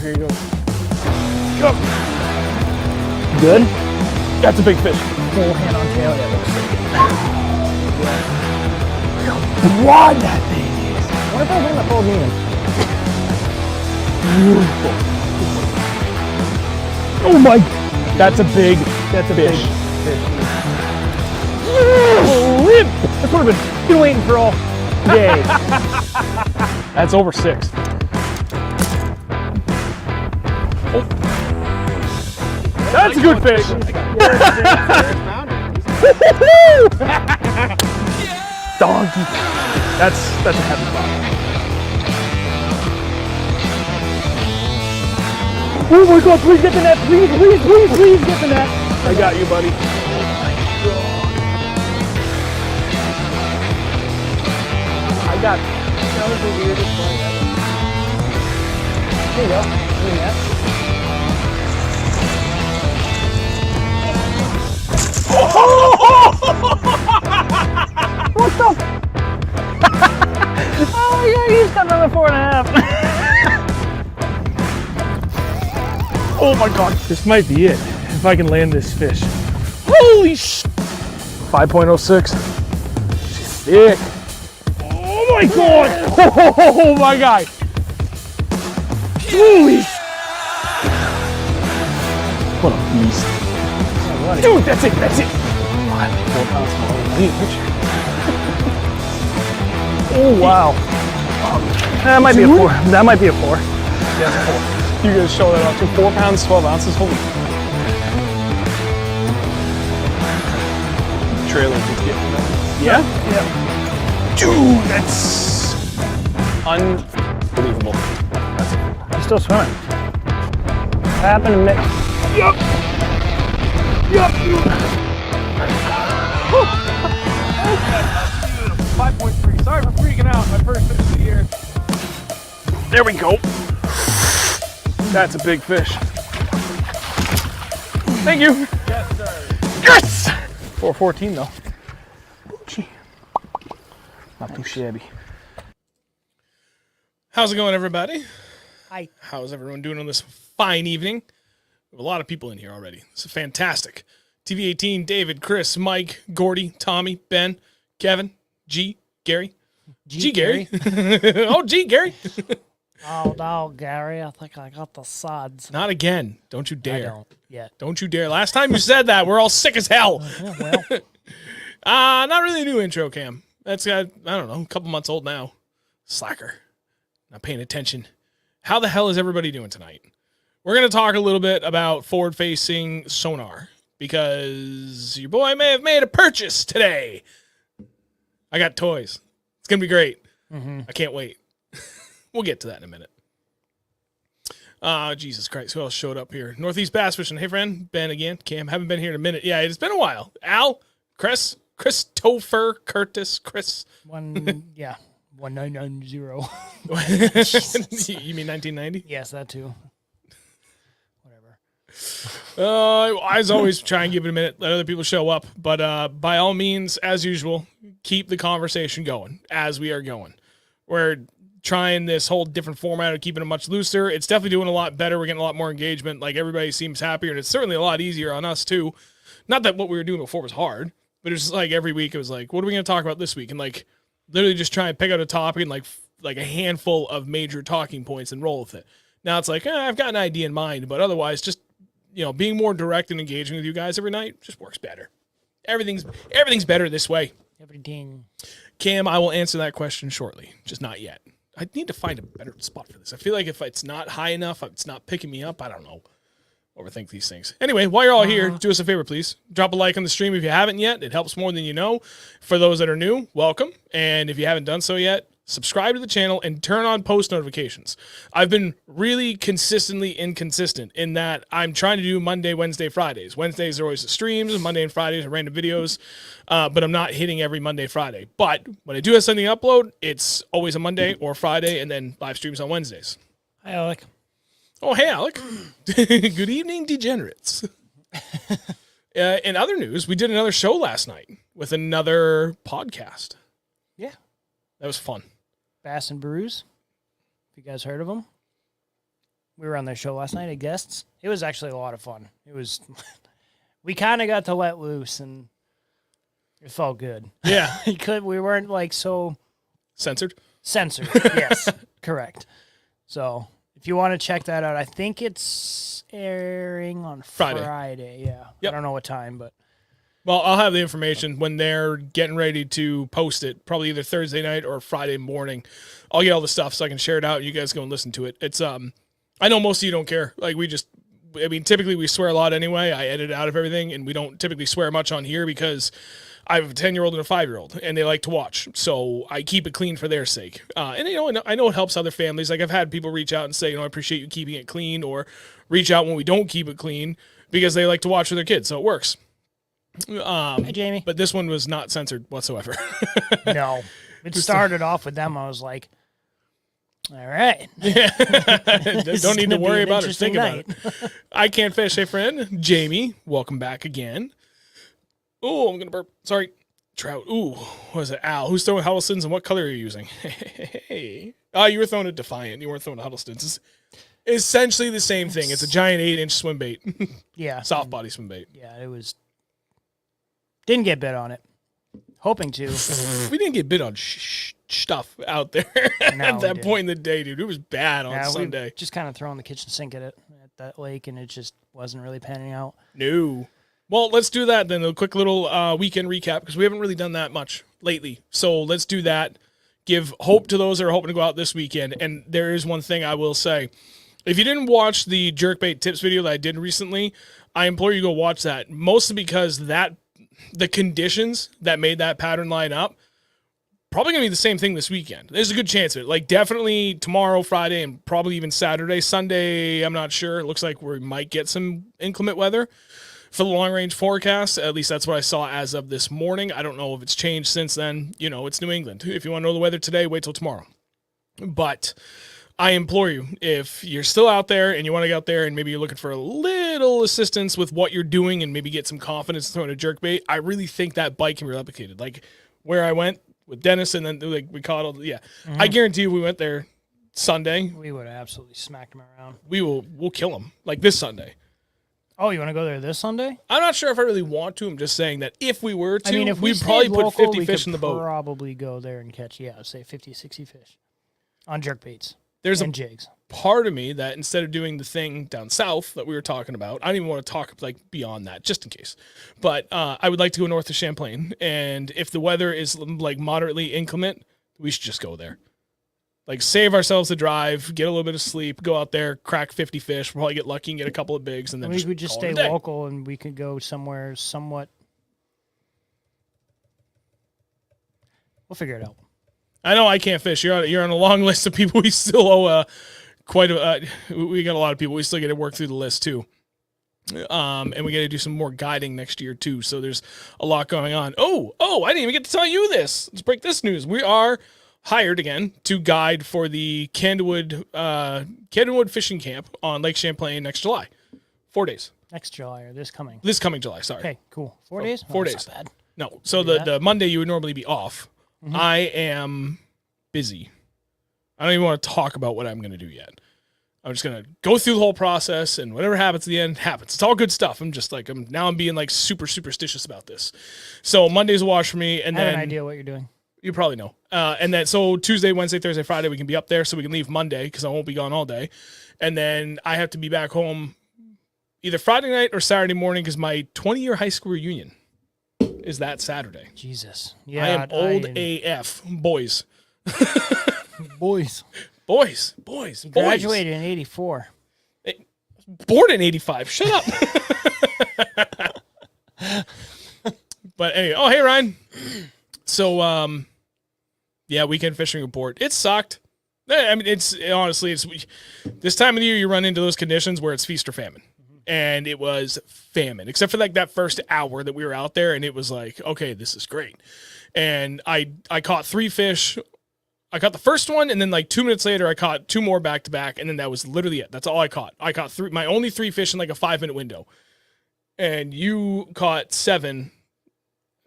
here you go. Go. Good? That's a big fish. Full hand on tail. Yeah, looks Look how broad that thing is. What if I was on the full medium? Beautiful. Oh my, that's a big fish. Rip! That's what I've been waiting for all day. That's over 6. Oh. That's a good fish. Donkey. That's a heavy spot. Oh my God, please get the net. Please get the net. I got you, buddy. That was the weirdest one ever. There you go. Doing that. What the? Oh yeah, he's got another 4.5. Oh my God, this might be it. If I can land this fish. Holy sh! 5.06. She's thick. Oh my God! Oh my God! Holy! What a beast! Dude, that's it! 4 pounds smaller. I need a picture. Oh wow! That might be a 4. That might be a 4. Yeah, it's a 4. You guys show that off to 4 pounds 12 ounces. Holy! Trailer just getting that. Yeah. Yeah. Dude, that's unbelievable. He's still swimming. What happened to Mick? Yup. 5.3. Sorry for freaking out. My first fish of the year. There we go. That's a big fish. Thank you. Yes, sir. Yes! 414 though. Gee. Not too shabby. How's it going, everybody? Hi. How's everyone doing on this fine evening? We have a lot of people in here already. This is fantastic. TV18, David, Chris, Mike, Gordy, Tommy, Ben, Kevin, G, Gary. G Gary. Oh, G Gary. Oh no, Gary, I think I got the suds. Not again. Don't you I dare. don't yet. Don't you dare. Last time you said that, we're all sick as hell. Yeah, well, Not really a new intro, Cam. That's got, I don't know, a couple months old now. Slacker. Not paying attention. How the hell is everybody doing tonight? We're going to talk a little bit about forward-facing sonar because your boy may have made a purchase today. I got toys. It's going to be great. mm-hmm. I can't wait. We'll get to that in a minute. Jesus Christ, who else showed up here? Northeast Bass Fishing. Hey, friend. Ben again. Cam, haven't been here in a minute. Yeah, it's been a while. Al, Chris Topher, Curtis, Chris. 1990. You mean 1990? Yes, that too. Whatever. As always, try and give it a minute. Let other people show up. But by all means, as usual, keep the conversation going as we are going. We're trying this whole different format of keeping it much looser. It's definitely doing a lot better. We're getting a lot more engagement. Like, everybody seems happier, and it's certainly a lot easier on us, too. Not that what we were doing before was hard, but it was just like every week it was like, what are we going to talk about this week? And, like, literally just try and pick out a topic and, like a handful of major talking points and roll with it. Now it's like, I've got an idea in mind, but otherwise just, being more direct and engaging with you guys every night just works better. Everything's better this way. Everything. Cam, I will answer that question shortly, just not yet. I need to find a better spot for this. I feel like if it's not high enough, it's not picking me up. I don't know. Overthink these things. Anyway, while you're all here, do us a favor, please. Drop a like on the stream if you haven't yet. It helps more than you know. For those that are new, welcome. And if you haven't done so yet, subscribe to the channel and turn on post notifications. I've been really consistently inconsistent in that I'm trying to do Monday, Wednesday, Fridays. Wednesdays are always the streams. Monday and Fridays are random videos. But I'm not hitting every Monday, Friday. But when I do have something to upload, it's always a Monday or Friday and then live streams on Wednesdays. Hi, Alec. Oh, hey, Alec. Good evening, degenerates. In other news, we did another show last night with another podcast. Yeah. That was fun. Bass and Brews. Have you guys heard of them? We were on their show last night as guests. It was actually a lot of fun. It was, we kind of got to let loose and it felt good. Yeah. We weren't like so Censored. Yes, correct. So if you want to check that out, I think it's airing on Friday. Yeah. Yep. I don't know what time, but. Well, I'll have the information when they're getting ready to post it, probably either Thursday night or Friday morning. I'll get all the stuff so I can share it out and you guys go and listen to it. It's I know most of you don't care. Like typically we swear a lot anyway. I edit out of everything and we don't typically swear much on here because I have a 10-year-old and a 5-year-old and they like to watch. So I keep it clean for their sake. And I know it helps other families. Like I've had people reach out and say, I appreciate you keeping it clean, or reach out when we don't keep it clean because they like to watch with their kids. So it works. Hey, Jamie. But this one was not censored whatsoever. No. It started off with them. I was like, all right. Yeah. Don't need to worry about it. Think about it. I can't fish, hey friend. Jamie, welcome back again. Oh, I'm going to burp. Sorry. Trout. Ooh, what is it? Al. Who's throwing Huddlestons and what color are you using? Hey. Oh, you were throwing a Defiant. You weren't throwing a Huddlestons. It's essentially the same thing. It's a giant 8-inch swim bait. Yeah. Soft body swim bait. Yeah, it was. Didn't get bit on it. Hoping to. We didn't get bit on stuff out there No, at that we point in the day, dude. It was bad on Yeah, Sunday. we just kind of throwing the kitchen sink at that lake, and it just wasn't really panning out. No. Well, let's do that then. A quick little weekend recap because we haven't really done that much lately. So let's do that. Give hope to those that are hoping to go out this weekend. And there is one thing I will say. If you didn't watch the jerkbait tips video that I did recently, I implore you to go watch that. Mostly because the conditions that made that pattern line up, probably going to be the same thing this weekend. There's a good chance of it. Like definitely tomorrow, Friday, and probably even Saturday. Sunday, I'm not sure. It looks like we might get some inclement weather for the long-range forecast. At least that's what I saw as of this morning. I don't know if it's changed since then. It's New England. If you want to know the weather today, wait till tomorrow. But I implore you, if you're still out there and you want to get out there and maybe you're looking for a little assistance with what you're doing and maybe get some confidence throwing a jerkbait, I really think that bite can be replicated. Like where I went with Dennis and then like we caught all yeah. Mm-hmm. I guarantee you we went there Sunday. We would have absolutely smacked him around. We'll kill him like this Sunday. Oh, you want to go there this Sunday? I'm not sure if I really want to. I'm just saying that if we were to, if we'd probably put 50 fish in the boat. Probably go there and catch, say 50, 60 fish on jerkbaits. There's and jigs. Part of me that instead of doing the thing down south that we were talking about, I don't even want to talk like beyond that, just in case. But I would like to go north of Champlain, and if the weather is like moderately inclement, we should just go there. Like save ourselves the drive, get a little bit of sleep, go out there, crack 50 fish, probably get lucky and get a couple of bigs, and then we just stay local, and we could go somewhere somewhat. We'll figure it out. I know I can't fish. You're on a long list of people we still owe we got a lot of people. We still got to work through the list too. And we got to do some more guiding next year too. So there's a lot going on. Oh, I didn't even get to tell you this. Let's break this news. We are hired again to guide for the Candlewood Fishing Camp on Lake Champlain next July. 4 days. Next July or this coming? This coming July, sorry. Okay, cool. 4 days? 4 days. That's not bad. No. So the Monday you would normally be off. Mm-hmm. I am busy. I don't even want to talk about what I'm going to do yet. I'm just going to go through the whole process, and whatever happens at the end happens. It's all good stuff. I'm being like super superstitious about this. So Monday's a wash for me. And I then have an idea what you're doing. You probably know. And then so Tuesday, Wednesday, Thursday, Friday, we can be up there so we can leave Monday because I won't be gone all day. And then I have to be back home either Friday night or Saturday morning because my 20-year high school reunion is that Saturday. Jesus. Yeah. I am old AF. Boys. Boys. Graduated in 84. Born in 85. Shut up. But anyway. Oh, hey, Ryan. So, weekend fishing report. It sucked. I mean, it's this time of the year you run into those conditions where it's feast or famine. And it was famine, except for like that first hour that we were out there, and it was like, okay, this is great. And I caught 3 fish. I caught the first one, and then like 2 minutes later, I caught 2 more back to back, and then that was literally it. That's all I caught. I caught my only 3 fish in like a 5-minute window. And you caught 7.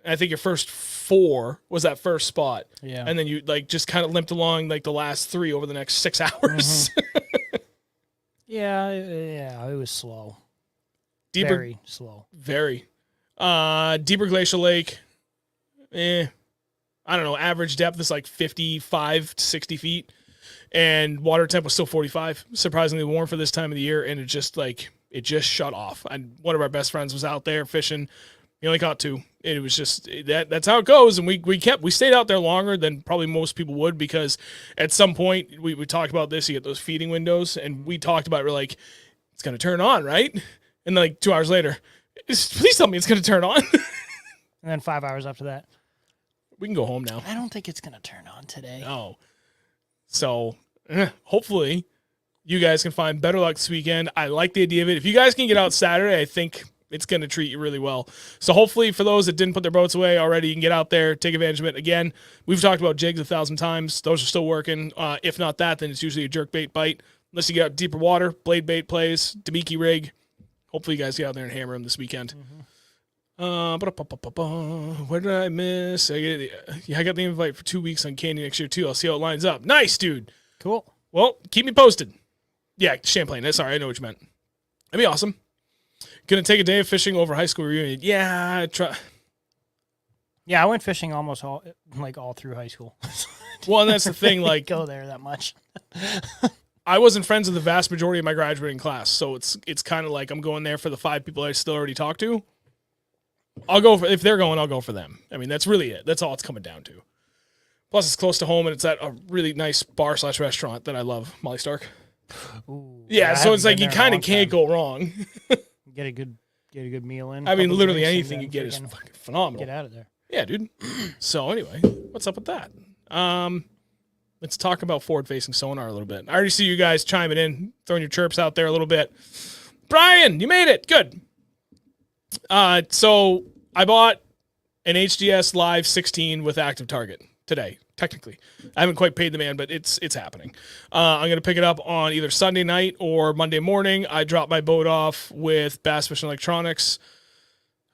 And I think your first 4 was that first spot. Yeah. And then you like just kind of limped along like the last 3 over the next 6 hours. Mm-hmm. Yeah, it was slow. Deeper, Very slow. very. Deeper glacial lake. I don't know. Average depth is like 55 to 60 feet, and water temp was still 45. Surprisingly warm for this time of the year, and it just shut off. And one of our best friends was out there fishing. He only caught 2. It was just that's how it goes. And we stayed out there longer than probably most people would, because at some point we talked about this. You get those feeding windows, and we talked about it. We're like, it's gonna turn on, right? And like 2 hours later, please tell me it's gonna turn on. And then 5 hours after that. We can go home now. I don't think it's going to turn on today. No. So hopefully you guys can find better luck this weekend. I like the idea of it. If you guys can get out Saturday, I think it's going to treat you really well. So hopefully for those that didn't put their boats away already, you can get out there, take advantage of it. Again, we've talked about jigs 1,000 times. Those are still working. If not that, then it's usually a jerkbait bite. Unless you get out deeper water, blade bait plays, Damiki rig. Hopefully you guys get out there and hammer them this weekend. Mm-hmm. Where did I miss? I got the invite for 2 weeks on Candy next year too. I'll see how it lines up. Nice, dude. Cool. Well, keep me posted. Yeah, Champlain. Sorry, I know what you meant. That'd be awesome. Gonna take a day of fishing over high school reunion. Yeah, Yeah, I went fishing almost all through high school. Well, and that's the thing. Like, go there that much. I wasn't friends with the vast majority of my graduating class, so it's kind of like I'm going there for the 5 people I still already talked to. If they're going, I'll go for them. I mean, that's really it. That's all it's coming down to. Plus, it's close to home, and it's at a really nice bar/restaurant that I love, Molly Stark. Ooh, Yeah, so it's like you kind of can't go wrong. Get a good meal in. I mean, couple literally drinks, anything you get is fucking phenomenal. Get out of there. Yeah, dude. So anyway, what's up with that? Let's talk about forward-facing sonar a little bit. I already see you guys chiming in, throwing your chirps out there a little bit. Brian, you made it. Good. So I bought an HDS Live 16 with active target today, technically. I haven't quite paid the man, but it's happening. I'm going to pick it up on either Sunday night or Monday morning. I dropped my boat off with Bass Fishing Electronics.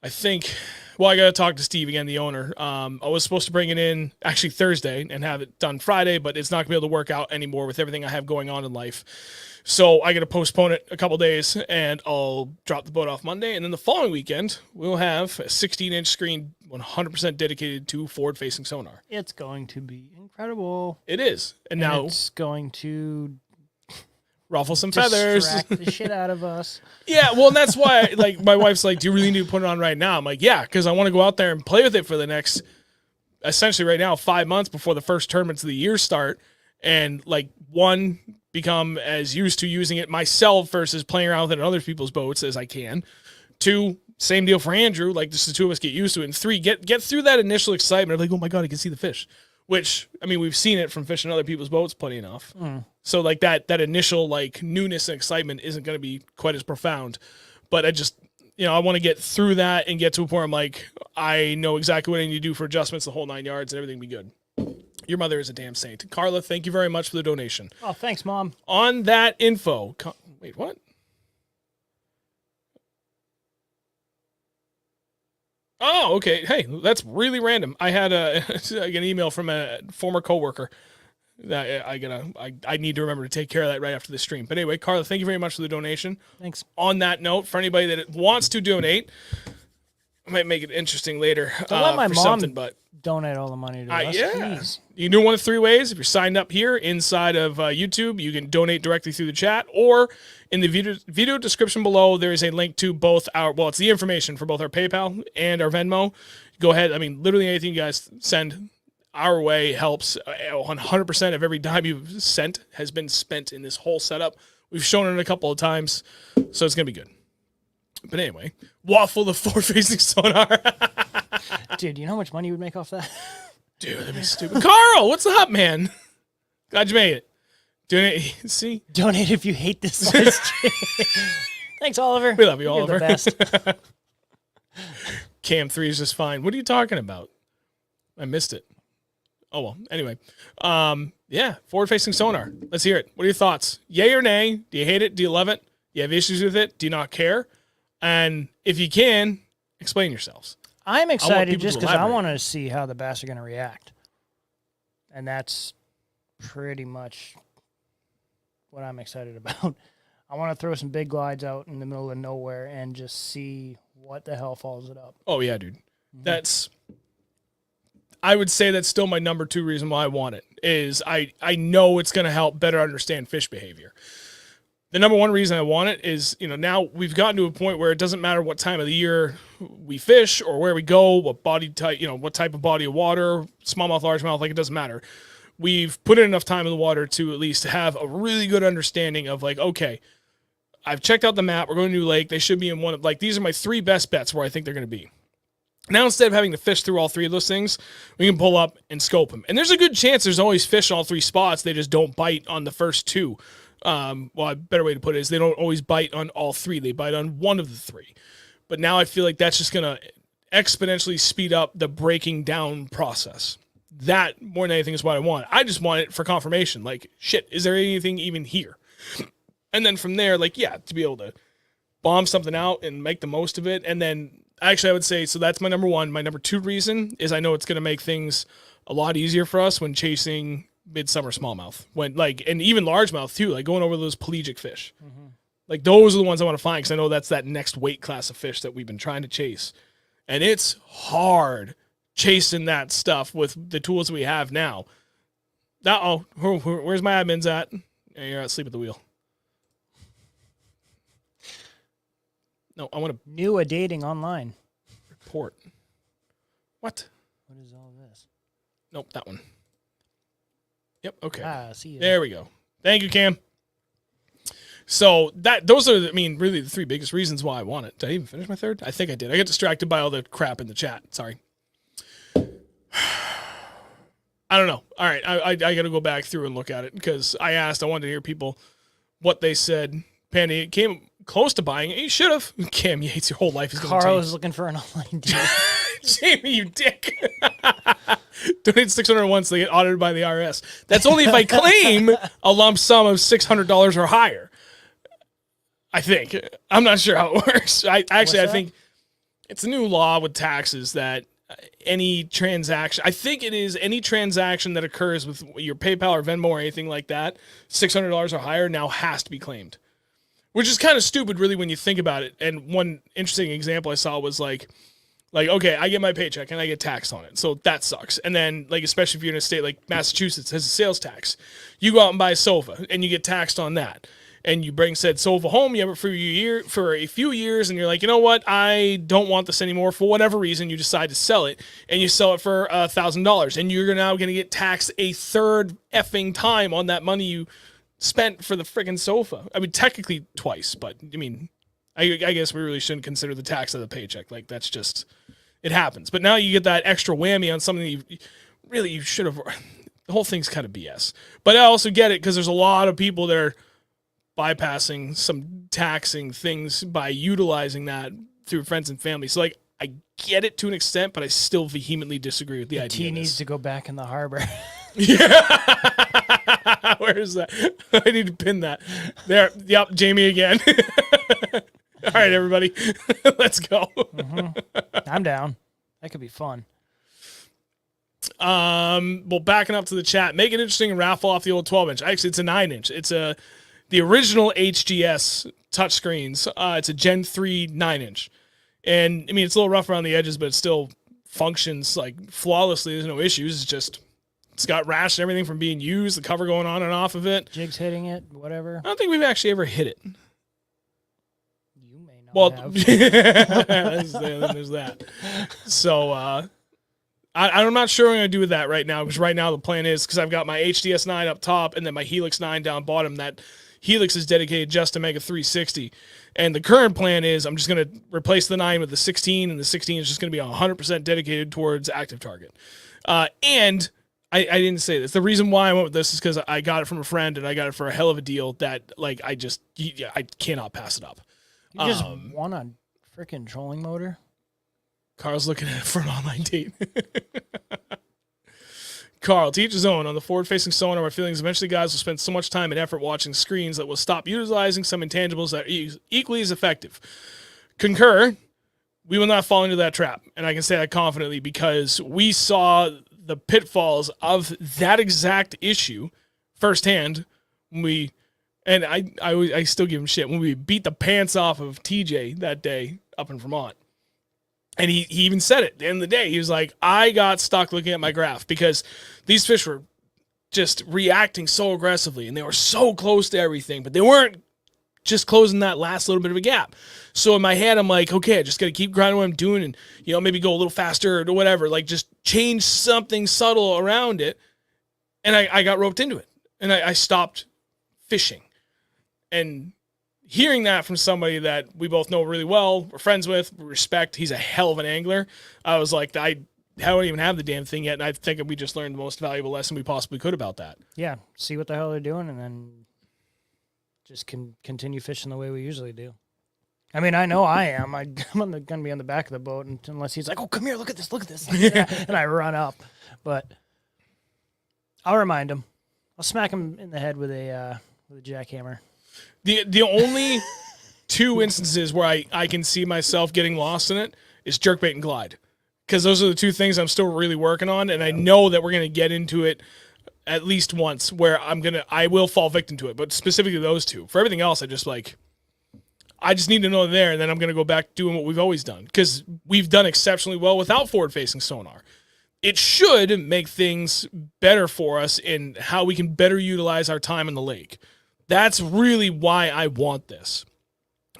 I think, well, I got to talk to Steve again, the owner. I was supposed to bring it in actually Thursday and have it done Friday, but it's not going to be able to work out anymore with everything I have going on in life. So I got to postpone it a couple days, and I'll drop the boat off Monday. And then the following weekend, we'll have a 16-inch screen 100% dedicated to forward-facing sonar. It's going to be incredible. It is. And now it's going to ruffle some feathers. Distract the shit out of us. Yeah, well, and that's why, like, my wife's like, do you really need to put it on right now? I'm like, yeah, because I want to go out there and play with it for the next, essentially right now, 5 months before the first tournaments of the year start. And, like, one, become as used to using it myself versus playing around with it in other people's boats as I can. 2, same deal for Andrew. Like, just the 2 of us get used to it. And 3, get through that initial excitement of like, oh my God, I can see the fish. Which, I mean, we've seen it from fishing other people's boats plenty enough. So, like, that initial, like, newness and excitement isn't going to be quite as profound. But I just, I want to get through that and get to a point where I'm like, I know exactly what I need to do for adjustments, the whole 9 yards, and everything will be good. Your mother is a damn saint. Carla, thank you very much for the donation. Oh, thanks, Mom. On that info, wait, what? Oh, okay. Hey, that's really random. I had an email from a former coworker that I need to remember to take care of that right after the stream. But anyway, Carla, thank you very much for the donation. Thanks. On that note, for anybody that wants to donate, I might make it interesting later. Don't let my for mom something, but donate all the money to us. yeah. Please. You can do one of 3 ways. If you're signed up here inside of YouTube, you can donate directly through the chat, or in the video description below, there is a link to both it's the information for both our PayPal and our Venmo. Go ahead. I mean, literally anything you guys send our way helps. 100% of every dime you've sent has been spent in this whole setup. We've shown it a couple of times, so it's going to be good. But anyway, waffle the forward-facing sonar. Dude, you know how much money you would make off that? Dude, that'd be stupid. Carl, what's up, man? Glad you made it. Donate. See? Donate if you hate this live stream. Thanks, Oliver. We love you, You're Oliver. the best. Cam 3 is just fine. What are you talking about? I missed it. Oh, well. Anyway. Yeah, forward-facing sonar. Let's hear it. What are your thoughts? Yay or nay? Do you hate it? Do you love it? Do you have issues with it? Do you not care? And if you can, explain yourselves. I'm excited just because I elaborate. want to see how the bass are going to react. And that's pretty much what I'm excited about. I want to throw some big glides out in the middle of nowhere and just see what the hell follows it up. Oh, yeah, dude. I would say that's still my number 2 reason why I want it, is I know it's going to help better understand fish behavior. The number 1 reason I want it is, now we've gotten to a point where it doesn't matter what time of the year we fish or where we go, what body type, what type of body of water, smallmouth, largemouth, like it doesn't matter. We've put in enough time in the water to at least have a really good understanding of like, okay, I've checked out the map. We're going to New Lake. They should be in one of, like, these are my 3 best bets where I think they're going to be. Now, instead of having to fish through all 3 of those things, we can pull up and scope them. And there's a good chance there's always fish in all 3 spots. They just don't bite on the first 2. Well, a better way to put it is they don't always bite on all 3. They bite on one of the 3. But now I feel like that's just going to exponentially speed up the breaking down process. That, more than anything, is what I want. I just want it for confirmation. Like, shit, is there anything even here? And then from there, like, yeah, to be able to bomb something out and make the most of it. And then, actually, I would say, so that's my number 1. My number 2 reason is I know it's going to make things a lot easier for us when chasing midsummer smallmouth, and even largemouth too, like going over those pelagic fish. Mm-hmm. Like those are the ones I want to find because I know that's that next weight class of fish that we've been trying to chase, and it's hard chasing that stuff with the tools we have now. Where's my admins at? Yeah, you're asleep at the wheel. No, I want to new a dating online report. What? What is all this? Nope, that one. Yep. Okay. See you. There we go. Thank you, Cam. So those are, really the 3 biggest reasons why I want it. Did I even finish my 3rd? I think I did. I got distracted by all the crap in the chat. Sorry. I don't know. All right. I got to go back through and look at it because I wanted to hear people what they said. Pandy came close to buying it. You should have. Cam Yates, your whole life is going to change. Carl is looking for an online deal. Jamie, you dick. Donate $600 so they get audited by the IRS. That's only if I claim a lump sum of $600 or higher. I think. I'm not sure how it works. I think it's a new law with taxes that any transaction, I think it is any transaction that occurs with your PayPal or Venmo or anything like that, $600 or higher now has to be claimed. Which is kind of stupid, really, when you think about it. And one interesting example I saw was like, okay, I get my paycheck and I get taxed on it. So that sucks. And then, especially if you're in a state like Massachusetts has a sales tax, you go out and buy a sofa and you get taxed on that. And you bring said sofa home, you have it for a few years, and you're like, you know what? I don't want this anymore. For whatever reason, you decide to sell it, and you sell it for $1,000. And you're now going to get taxed a 3rd effing time on that money you spent for the friggin' sofa. Technically twice, but I guess we really shouldn't consider the tax of the paycheck. That's just, it happens. But now you get that extra whammy on something you should have. The whole thing's kind of BS. But I also get it because there's a lot of people that are bypassing some taxing things by utilizing that through friends and family. So I get it to an extent, but I still vehemently disagree with the idea. T needs to go back in the harbor. Yeah. Where is that? I need to pin that. There. Yep. Jamie again. All right, everybody. Let's go. Mm-hmm. I'm down. That could be fun. Well, backing up to the chat, make it interesting and raffle off the old 12-inch. Actually, it's a 9-inch. It's the original HGS touchscreens. It's a Gen 3 9-inch. And, it's a little rough around the edges, but it still functions, flawlessly. There's no issues. It's got rash and everything from being used, the cover going on and off of it. Jigs hitting it, whatever. I don't think we've actually ever hit it. You may not have. There's that. So, I'm not sure what I'm going to do with that right now, because right now the plan is, because I've got my HDS 9 up top and then my Helix 9 down bottom, that Helix is dedicated just to Mega 360. And the current plan is I'm just going to replace the 9 with the 16, and the 16 is just going to be 100% dedicated towards active target. And I didn't say this. The reason why I went with this is because I got it from a friend, and I got it for a hell of a deal that, I cannot pass it up. You just won a freaking trolling motor? Carl's looking at it for an online date. Carl, to each his own. On the forward-facing sonar, our feelings eventually guys will spend so much time and effort watching screens that will stop utilizing some intangibles that are equally as effective. Concur, we will not fall into that trap. And I can say that confidently because we saw the pitfalls of that exact issue firsthand when we And I still give him shit when we beat the pants off of TJ that day up in Vermont. And he even said it at the end of the day. He was like, I got stuck looking at my graph because these fish were just reacting so aggressively and they were so close to everything, but they weren't just closing that last little bit of a gap. So in my head, I'm like, okay, I just got to keep grinding what I'm doing and, maybe go a little faster or whatever, like just change something subtle around it. And I got roped into it and I stopped fishing. And hearing that from somebody that we both know really well, we're friends with, we respect, he's a hell of an angler. I was like, I don't even have the damn thing yet. And I think we just learned the most valuable lesson we possibly could about that. Yeah. See what the hell they're doing and then just continue fishing the way we usually do. I mean, I know I am. I'm going to be on the back of the boat unless he's like, oh, come here, look at this. And I run up. But I'll remind him. I'll smack him in the head with a jackhammer. The only two instances where I can see myself getting lost in it is jerkbait and glide. Because those are the two things I'm still really working on, and I know that we're going to get into it at least once where I will fall victim to it, but specifically those two. For everything else, I just need to know there, and then I'm going to go back doing what we've always done. Because we've done exceptionally well without forward-facing sonar. It should make things better for us in how we can better utilize our time in the lake. That's really why I want this.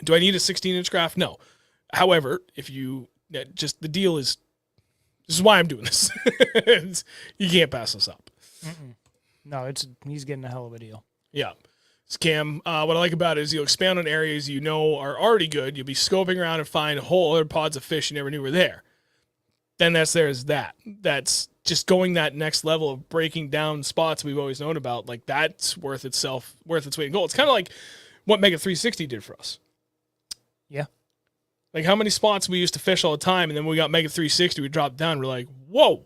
Do I need a 16-inch graph? No. However, the deal is, this is why I'm doing this. You can't pass this up. Mm-mm. No, he's getting a hell of a deal. Yeah. Cam, what I like about it is you'll expand on areas you know are already good. You'll be scoping around and find whole other pods of fish you never knew were there. Then that's That's just going that next level of breaking down spots we've always known about. Like, that's worth its weight in gold. It's kind of like what Mega 360 did for us. Yeah. Like, how many spots we used to fish all the time, and then when we got Mega 360, we dropped down. We're like, whoa.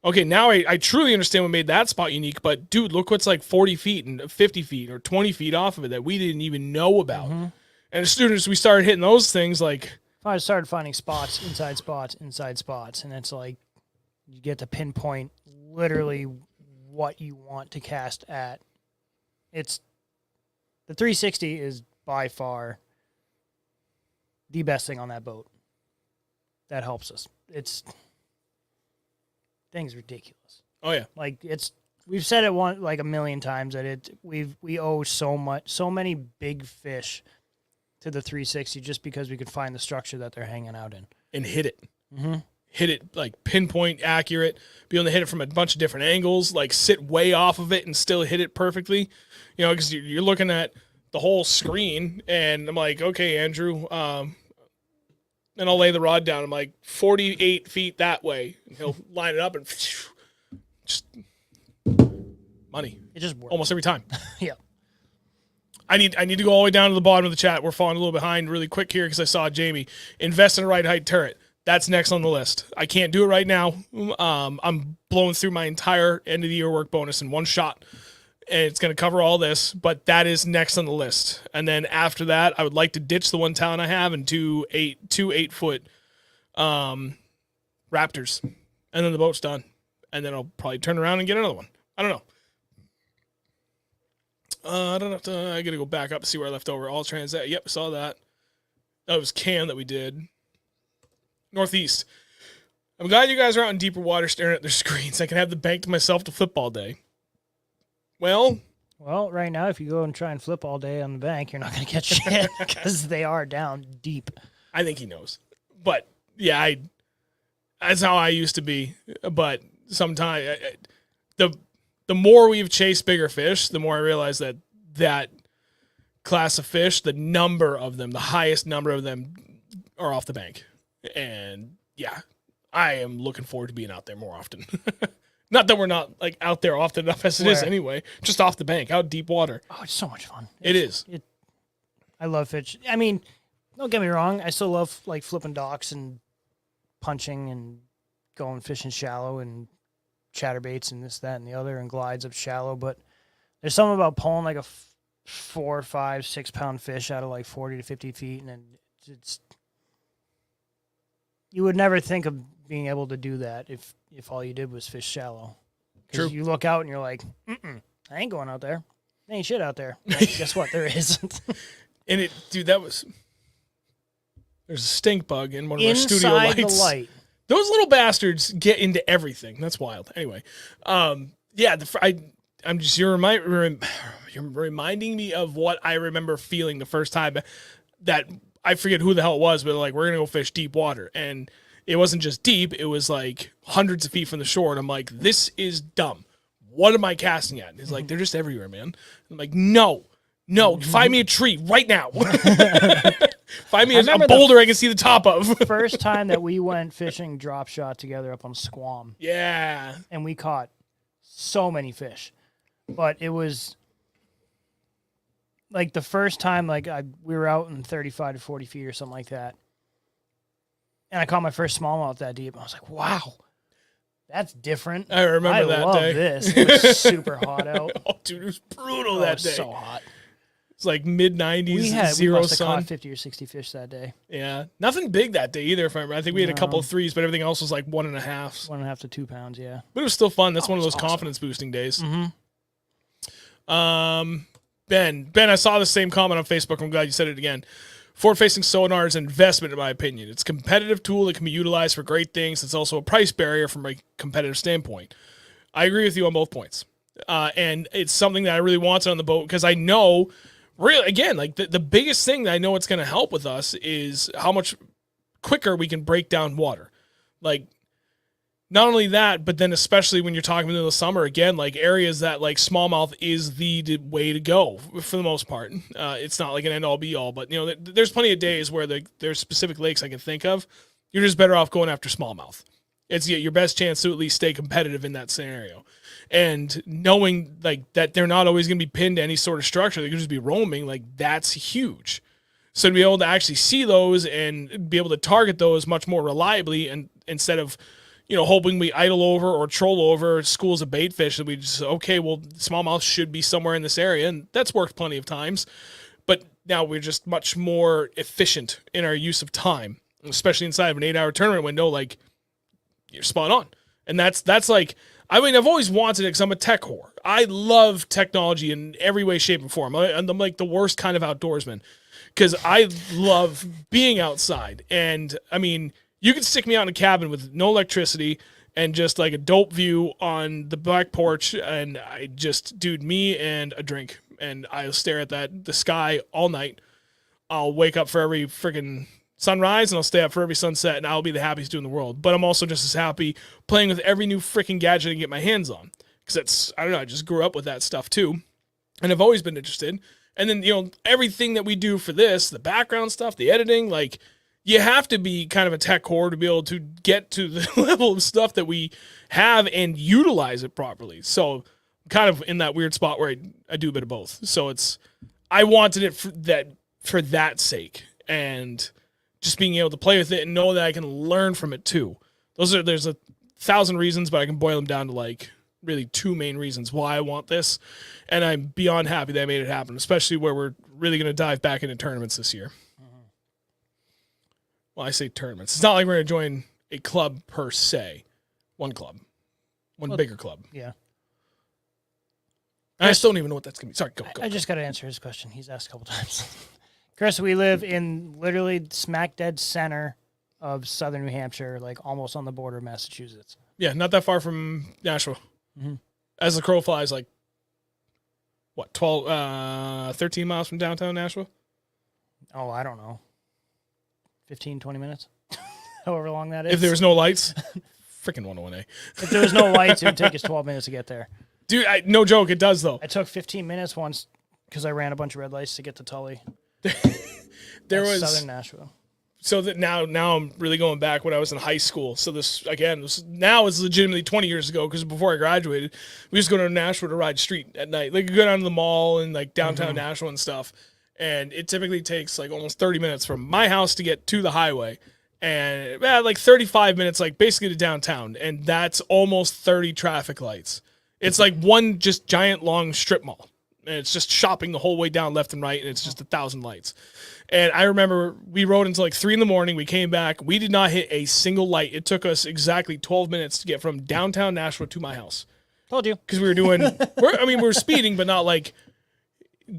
Okay, now I truly understand what made that spot unique, but, dude, look what's like 40 feet and 50 feet or 20 feet off of it that we didn't even know about. Mm-hmm. And as soon as we started hitting those things, like... I started finding spots, inside spots, and it's like you get to pinpoint literally what you want to cast at. The 360 is by far the best thing on that boat. That helps us. Thing's ridiculous. Oh yeah. Like we've said it a million times that we owe so many big fish to the 360 just because we could find the structure that they're hanging out in. And hit it. Mm-hmm. Hit it, like, pinpoint accurate, be able to hit it from a bunch of different angles, like, sit way off of it and still hit it perfectly. Because you're looking at the whole screen, and I'm like, okay, Andrew, and I'll lay the rod down. I'm like, 48 feet that way. And he'll line it up and just money. It just works. Almost every time. Yeah. I need to go all the way down to the bottom of the chat. We're falling a little behind really quick here because I saw Jamie. Invest in a right height turret. That's next on the list. I can't do it right now. I'm blowing through my entire end of the year work bonus in one shot. And it's going to cover all this, but that is next on the list. And then after that, I would like to ditch the one talent I have and two 8-foot Raptors. And then the boat's done. And then I'll probably turn around and get another one. I don't know. I got to go back up to see where I left over. All transit. Yep, saw that. That was Cam that we did. Northeast. I'm glad you guys are out in deeper water staring at their screens. I can have the bank to myself to flip all day. Well, right now, if you go and try and flip all day on the bank, you're not going to catch shit because they are down deep. I think he knows. But, yeah, that's how I used to be. But sometimes the more we've chased bigger fish, the more I realize that class of fish, the highest number of them are off the bank. And, yeah, I am looking forward to being out there more often. Not that we're not like out there often enough as it is anyway. Just off the bank, out deep water. Oh, it's so much fun. It is. I love fish. I mean, don't get me wrong. I still love like flipping docks and punching and going fishing shallow and chatterbaits and this, that, and the other and glides up shallow. But there's something about pulling like a 4, 5, 6 pound fish out of like 40 to 50 feet, and it's you would never think of being able to do that if all you did was fish shallow. Because you look out and you're like, I ain't going out there. There ain't shit out there. Well, guess what? There is. And it, dude, there's a stink bug in one of our studio Inside lights. the light. Those little bastards get into everything. That's wild. Anyway, yeah, I'm just you're reminding me of what I remember feeling the first time that I forget who the hell it was, but like we're gonna go fish deep water, and it wasn't just deep; it was like hundreds of feet from the shore, and I'm like, this is dumb. What am I casting at? And he's like, they're just everywhere, man. I'm like, no, find me a tree right now. Find me a boulder I can see the top of. First time that we went fishing drop shot together up on Squam. Yeah. And we caught so many fish. But it was like the first time we were out in 35 to 40 feet or something like that. And I caught my first smallmouth that deep. I was like, wow, that's different. I remember that love day. This. It was super hot out. Oh, dude, it was brutal that day. So hot. It's like mid-90s, We zero must have sun. caught 50 or 60 fish that day. Yeah. Nothing big that day either, if I remember. I think we had a couple of threes, but everything else was like 1.5. 1.5 to 2 pounds, yeah. But it was still fun. That's one of those awesome. confidence-boosting days. Mm-hmm. Ben, I saw the same comment on Facebook. I'm glad you said it again. Forward-facing sonar is an investment, in my opinion. It's a competitive tool that can be utilized for great things. It's also a price barrier from a competitive standpoint. I agree with you on both points. And it's something that I really wanted on the boat because I know, really, again, like the biggest thing that I know it's going to help with us is how much quicker we can break down water. Like, not only that, but then especially when you're talking in the summer, again, like areas that like smallmouth is the way to go for the most part. It's not like an end-all be-all, but you know, there's plenty of days where there's specific lakes I can think of. You're just better off going after smallmouth. It's your best chance to at least stay competitive in that scenario. And knowing like that they're not always going to be pinned to any sort of structure, they could just be roaming, like that's huge. So to be able to actually see those and be able to target those much more reliably, and instead of, you know, hoping we idle over or troll over schools of bait fish, that we just, okay, well, smallmouth should be somewhere in this area. And that's worked plenty of times. But now we're just much more efficient in our use of time, especially inside of an 8-hour tournament window. Like, you're spot on. And that's like, I mean, I've always wanted it because I'm a tech whore. I love technology in every way, shape, and form. I'm like the worst kind of outdoorsman because I love being outside. And, I mean, you could stick me out in a cabin with no electricity and just like a dope view on the back porch, and I just, dude, me and a drink, and I'll stare at the sky all night. I'll wake up for every freaking sunrise, and I'll stay up for every sunset, and I'll be the happiest dude in the world. But I'm also just as happy playing with every new freaking gadget I can get my hands on, because that's, I don't know, I just grew up with that stuff too, and I've always been interested. And then, you know, everything that we do for this, the background stuff, the editing, like, you have to be kind of a tech whore to be able to get to the level of stuff that we have and utilize it properly. So I'm kind of in that weird spot where I do a bit of both. So I wanted it for that sake, and just being able to play with it and know that I can learn from it too. There's 1,000 reasons, but I can boil them down to like really 2 main reasons why I want this. And I'm beyond happy that I made it happen, especially where we're really going to dive back into tournaments this year. Well, I say tournaments. It's not like we're going to join a club per se. One club. One bigger club. Yeah. I still don't even know what that's going to be. Sorry, go. I just got to answer his question. He's asked a couple times. Chris, we live in literally smack dead center of southern New Hampshire, like almost on the border of Massachusetts. Yeah, not that far from Nashville. Mm-hmm. As the crow flies, like, what, 13 miles from downtown Nashville? Oh, I don't know. 15, 20 minutes? However long that is. If there was no lights. Freaking 101A. If there was no lights, it would take us 12 minutes to get there. Dude, no joke, it does, though. I took 15 minutes once because I ran a bunch of red lights to get to Tully. That's southern Nashville. So that now I'm really going back when I was in high school. So now is legitimately 20 years ago, because before I graduated, we used to go to Nashville to ride street at night. Like, go down to the mall and like downtown Nashville and stuff. And it typically takes like almost 30 minutes from my house to get to the highway, and like 35 minutes, like basically to downtown. And that's almost 30 traffic lights. It's like one just giant long strip mall, and it's just shopping the whole way down left and right. And it's just 1,000 lights. And I remember we rode until like 3 a.m. We came back. We did not hit a single light. It took us exactly 12 minutes to get from downtown Nashville to my house. Told you. Because we were doing, we were speeding, but not like,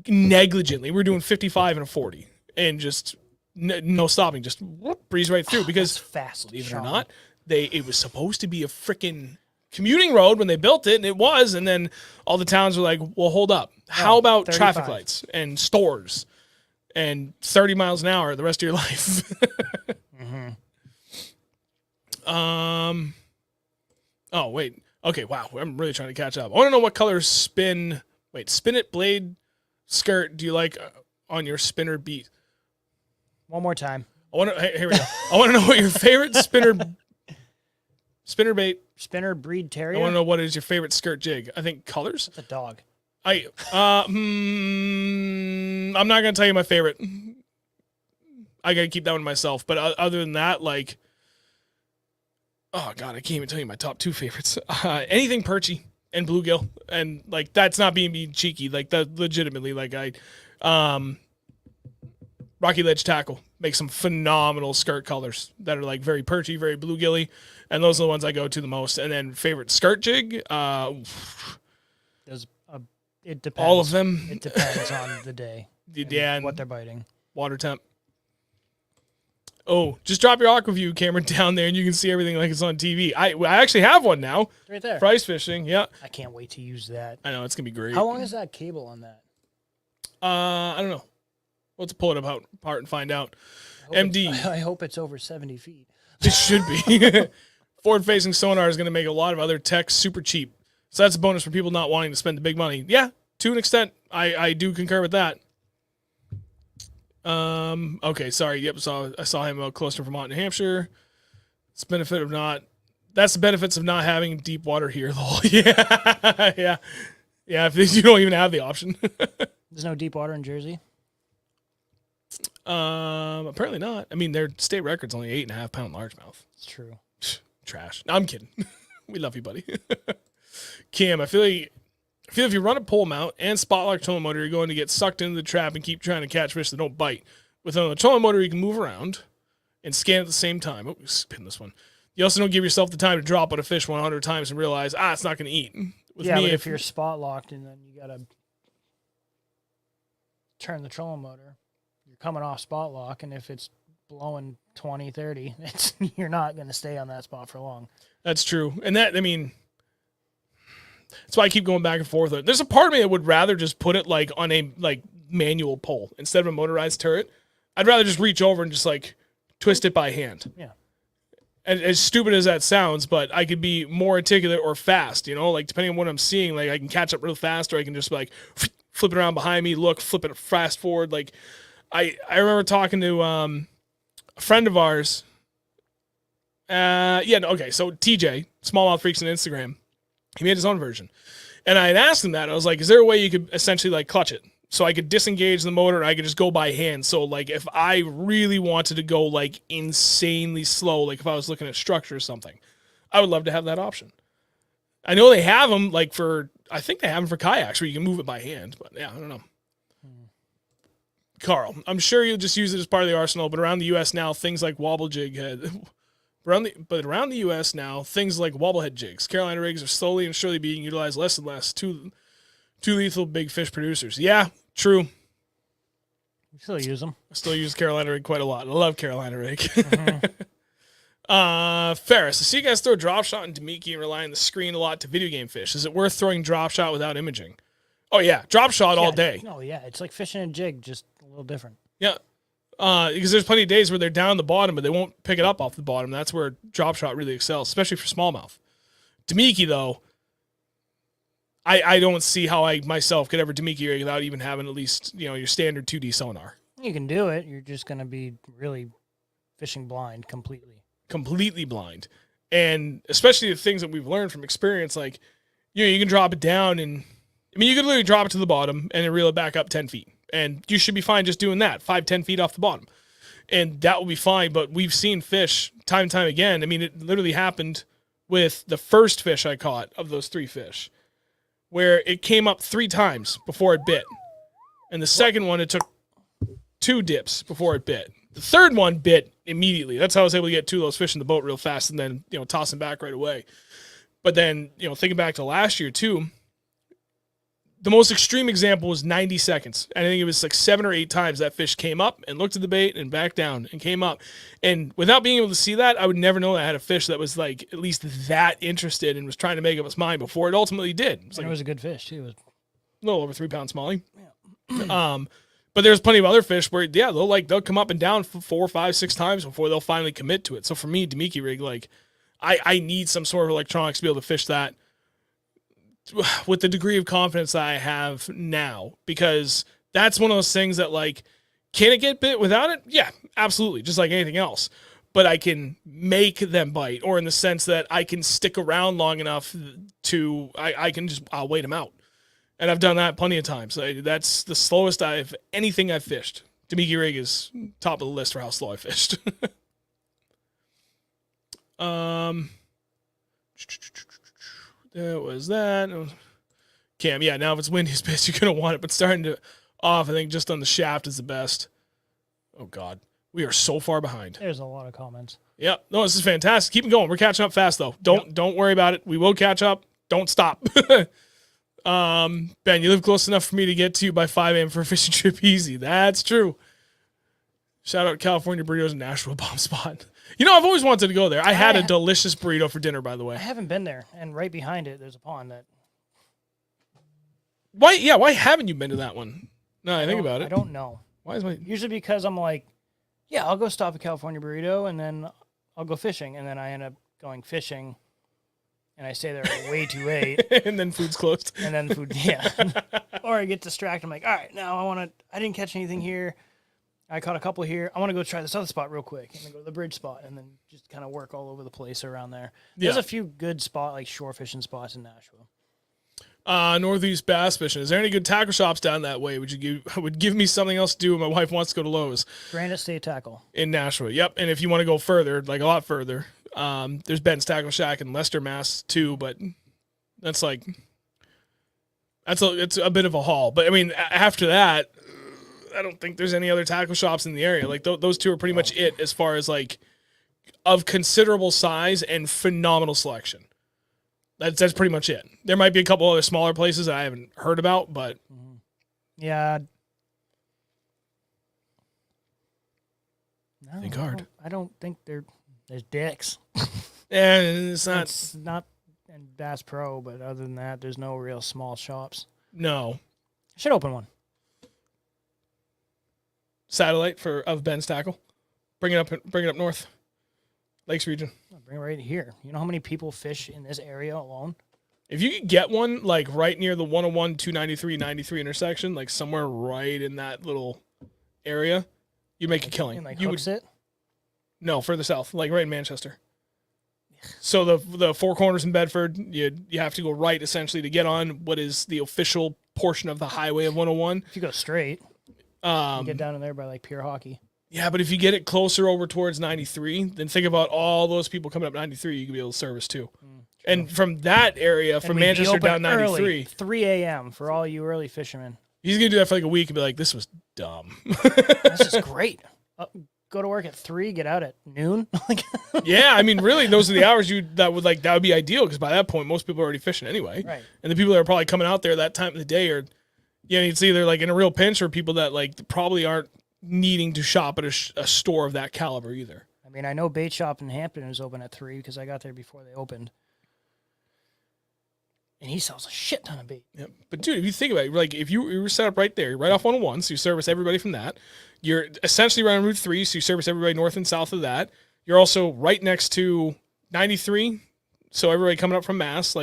negligently. We were doing 55 and a 40 and just no stopping, just breeze right through because That's fast. believe it or Sean. not, it was supposed to be a freaking commuting road when they built it, and it was, and then all the towns were like, well, hold up. How about 35. traffic lights and stores and 30 miles an hour the rest of your life? Oh, wait. Okay, wow. I'm really trying to catch up. I want to know what color spin it blade skirt do you like on your spinner beat? One more time. Here we go. I want to know what your favorite spinner bait. Spinner breed terrier. I want to know what is your favorite skirt jig. I think colors. It's a dog. I'm not gonna tell you my favorite. I gotta keep that one to myself. But other than that, like, oh god, I can't even tell you my top 2 favorites. Anything perchy and bluegill, and like that's not being cheeky. Like that, legitimately, like Rocky Ledge Tackle makes some phenomenal skirt colors that are like very perchy, very bluegilly, and those are the ones I go to the most. And then favorite skirt jig, It depends. all of them. It depends on the day. Yeah, And what they're biting. water temp. Oh, just drop your Aquaview camera down there and you can see everything like it's on TV. I actually have one now. It's right there. For ice fishing, yeah. I can't wait to use that. I know, it's going to be great. How long is that cable on that? I don't know. Let's pull it apart and find out. I hope MD. I hope it's over 70 feet. It should be. Forward-facing sonar is going to make a lot of other tech super cheap. So that's a bonus for people not wanting to spend the big money. Yeah, to an extent, I do concur with that. Okay, sorry. Yep, I saw him close to Vermont, New Hampshire. It's that's the benefits of not having deep water here, though. Yeah, yeah. Yeah, if you don't even have the option. There's no deep water in Jersey? Apparently not. I mean, their state record's only 8.5 pound largemouth. It's true. Trash. No, I'm kidding. We love you, buddy. Cam, I feel if you run a pole mount and spot lock trolling motor, you're going to get sucked into the trap and keep trying to catch fish that don't bite. With a trolling motor, you can move around and scan at the same time. Oh, spin this one. You also don't give yourself the time to drop on a fish 100 times and realize, it's not going to eat. With yeah, me, but if you're spot locked and then you got to turn the trolling motor, you're coming off spot lock, and if it's blowing 20, 30, you're not going to stay on that spot for long. That's true. And that's why I keep going back and forth. There's a part of me that would rather just put it like on a like manual pole instead of a motorized turret. I'd rather just reach over and just like twist it by hand. Yeah. And as stupid as that sounds, but I could be more articulate or fast, like depending on what I'm seeing, like I can catch up real fast, or I can just like flip it around behind me, flip it fast forward. Like I remember talking to a friend of ours. So TJ, Smallmouth Freaks on Instagram, he made his own version. And I had asked him that. I was like, is there a way you could essentially like clutch it? So I could disengage the motor and I could just go by hand. So like if I really wanted to go like insanely slow, like if I was looking at structure or something, I would love to have that option. I know they have them I think they have them for kayaks where you can move it by hand, but yeah, I don't know. Carl, I'm sure you'll just use it as part of the arsenal, but around the U.S. now, things like wobble jig around the U.S. now, things like wobblehead jigs, Carolina rigs are slowly and surely being utilized less and less. Too lethal big fish producers. Yeah, true. You still use them. I still use Carolina rig quite a lot. I love Carolina rig. Ferris, I see you guys throw drop shot and Demiki and rely on the screen a lot to video game fish. Is it worth throwing drop shot without imaging? Oh yeah, drop shot all day. No, yeah, it's like fishing a jig, just a little different. Yeah. Because there's plenty of days where they're down the bottom, but they won't pick it up off the bottom. That's where drop shot really excels, especially for smallmouth. Demiki, though, I don't see how I myself could ever Demiki rig without even having at least your standard 2D sonar. You can do it. You're just going to be really fishing blind completely. Completely blind. And especially the things that we've learned from experience, like, you can drop it down and, you could literally drop it to the bottom and then reel it back up 10 feet. And you should be fine just doing that, 5-10 feet off the bottom. And that will be fine, but we've seen fish time and time again. It literally happened with the first fish I caught of those 3 fish, where it came up 3 times before it bit. And the second one, it took 2 dips before it bit. The third one bit immediately. That's how I was able to get 2 of those fish in the boat real fast and then, toss them back right away. But then, thinking back to last year too, the most extreme example was 90 seconds. And I think it was like 7 or 8 times that fish came up and looked at the bait and back down and came up. And without being able to see that, I would never know that I had a fish that was like at least that interested and was trying to make up its mind before it ultimately did. It was, It was a good fish too. It was a little over 3 pound smallie. Yeah. But there's plenty of other fish where, yeah, they'll come up and down 4, 5, 6 times before they'll finally commit to it. So for me, Demiki rig, like I need some sort of electronics to be able to fish that with the degree of confidence that I have now, because that's one of those things that, like, can it get bit without it? Yeah, absolutely. Just like anything else. But I can make them bite, or in the sense that I can stick around long enough to, I'll wait them out. And I've done that plenty of times. That's the slowest anything I've fished. Demiki rig is top of the list for how slow I fished. That was that. Cam, yeah, now if it's windy space, you're going to want it, but starting to off, I think just on the shaft is the best. Oh, God. We are so far behind. There's a lot of comments. Yep. No, this is fantastic. Keep them going. We're catching up fast, though. Don't worry about it. We will catch up. Don't stop. Ben, you live close enough for me to get to you by 5 a.m. for a fishing trip easy. That's true. Shout out California Burritos and Nashville bomb spot. You know, I've always wanted to go there. I had a delicious burrito for dinner, by the way. I haven't been there, and right behind it, there's a pond that. Why haven't you been to that one? No, I think about it. I don't know. Why is my Usually because I'm like, yeah, I'll go stop at California Burrito, and then I'll go fishing, and then I end up going fishing, and I stay there way too late. And then food's closed. And then food, yeah. Or I get distracted. I'm like, all right, now I didn't catch anything here. I caught a couple here. I want to go try this other spot real quick, and then go to the bridge spot, and then just kind of work all over the place around there. There's a few good shore fishing spots in Nashville. Northeast bass fishing. Is there any good tackle shops down that way? Would give me something else to do when my wife wants to go to Lowe's. Granite State Tackle In Nashville. Yep. And if you want to go further, like a lot further, there's Ben's Tackle Shack in Leicester, Mass. too, but it's a bit of a haul. But I mean, after that, I don't think there's any other tackle shops in the area. Like those two are pretty much it as far as like of considerable size and phenomenal selection. That's pretty much it. There might be a couple other smaller places that I haven't heard about, but yeah. No, think hard. I don't think there's dicks. Yeah, it's not in Bass Pro, but other than that, there's no real small shops. No. I should open one. Satellite of Ben's Tackle. Bring it up north. Lakes region. I'll bring it right here. You know how many people fish in this area alone? If you could get one like right near the 101, 293, 93 intersection, like somewhere right in that little area, you make a killing. And You hooks it? No, further south, like right in Manchester. So the Four Corners in Bedford, you have to go right essentially to get on what is the official portion of the highway of 101. If you go straight, you get down in there by like Pure Hockey. Yeah, but if you get it closer over towards 93, then think about all those people coming up 93 you could be able to service too. And from that area, from Manchester down 93. Early, 3 a.m. for all you early fishermen. He's going to do that for like a week and be like, this was dumb. This is great. Go to work at 3, get out at noon. Yeah, I mean, really, those are the hours that would be ideal, because by that point, most people are already fishing anyway. Right. And the people that are probably coming out there that time of the day are, it's either like in a real pinch or people that like probably aren't needing to shop at a store of that caliber either. I mean, I know Bait Shop in Hampton is open at 3 because I got there before they opened. And he sells a shit ton of bait. Yep. But dude, if you think about it, like if you were set up right there, right off 101, so you service everybody from that. You're essentially around Route 3, so you service everybody north and south of that. You're also right next to 93, so everybody coming up from Mass,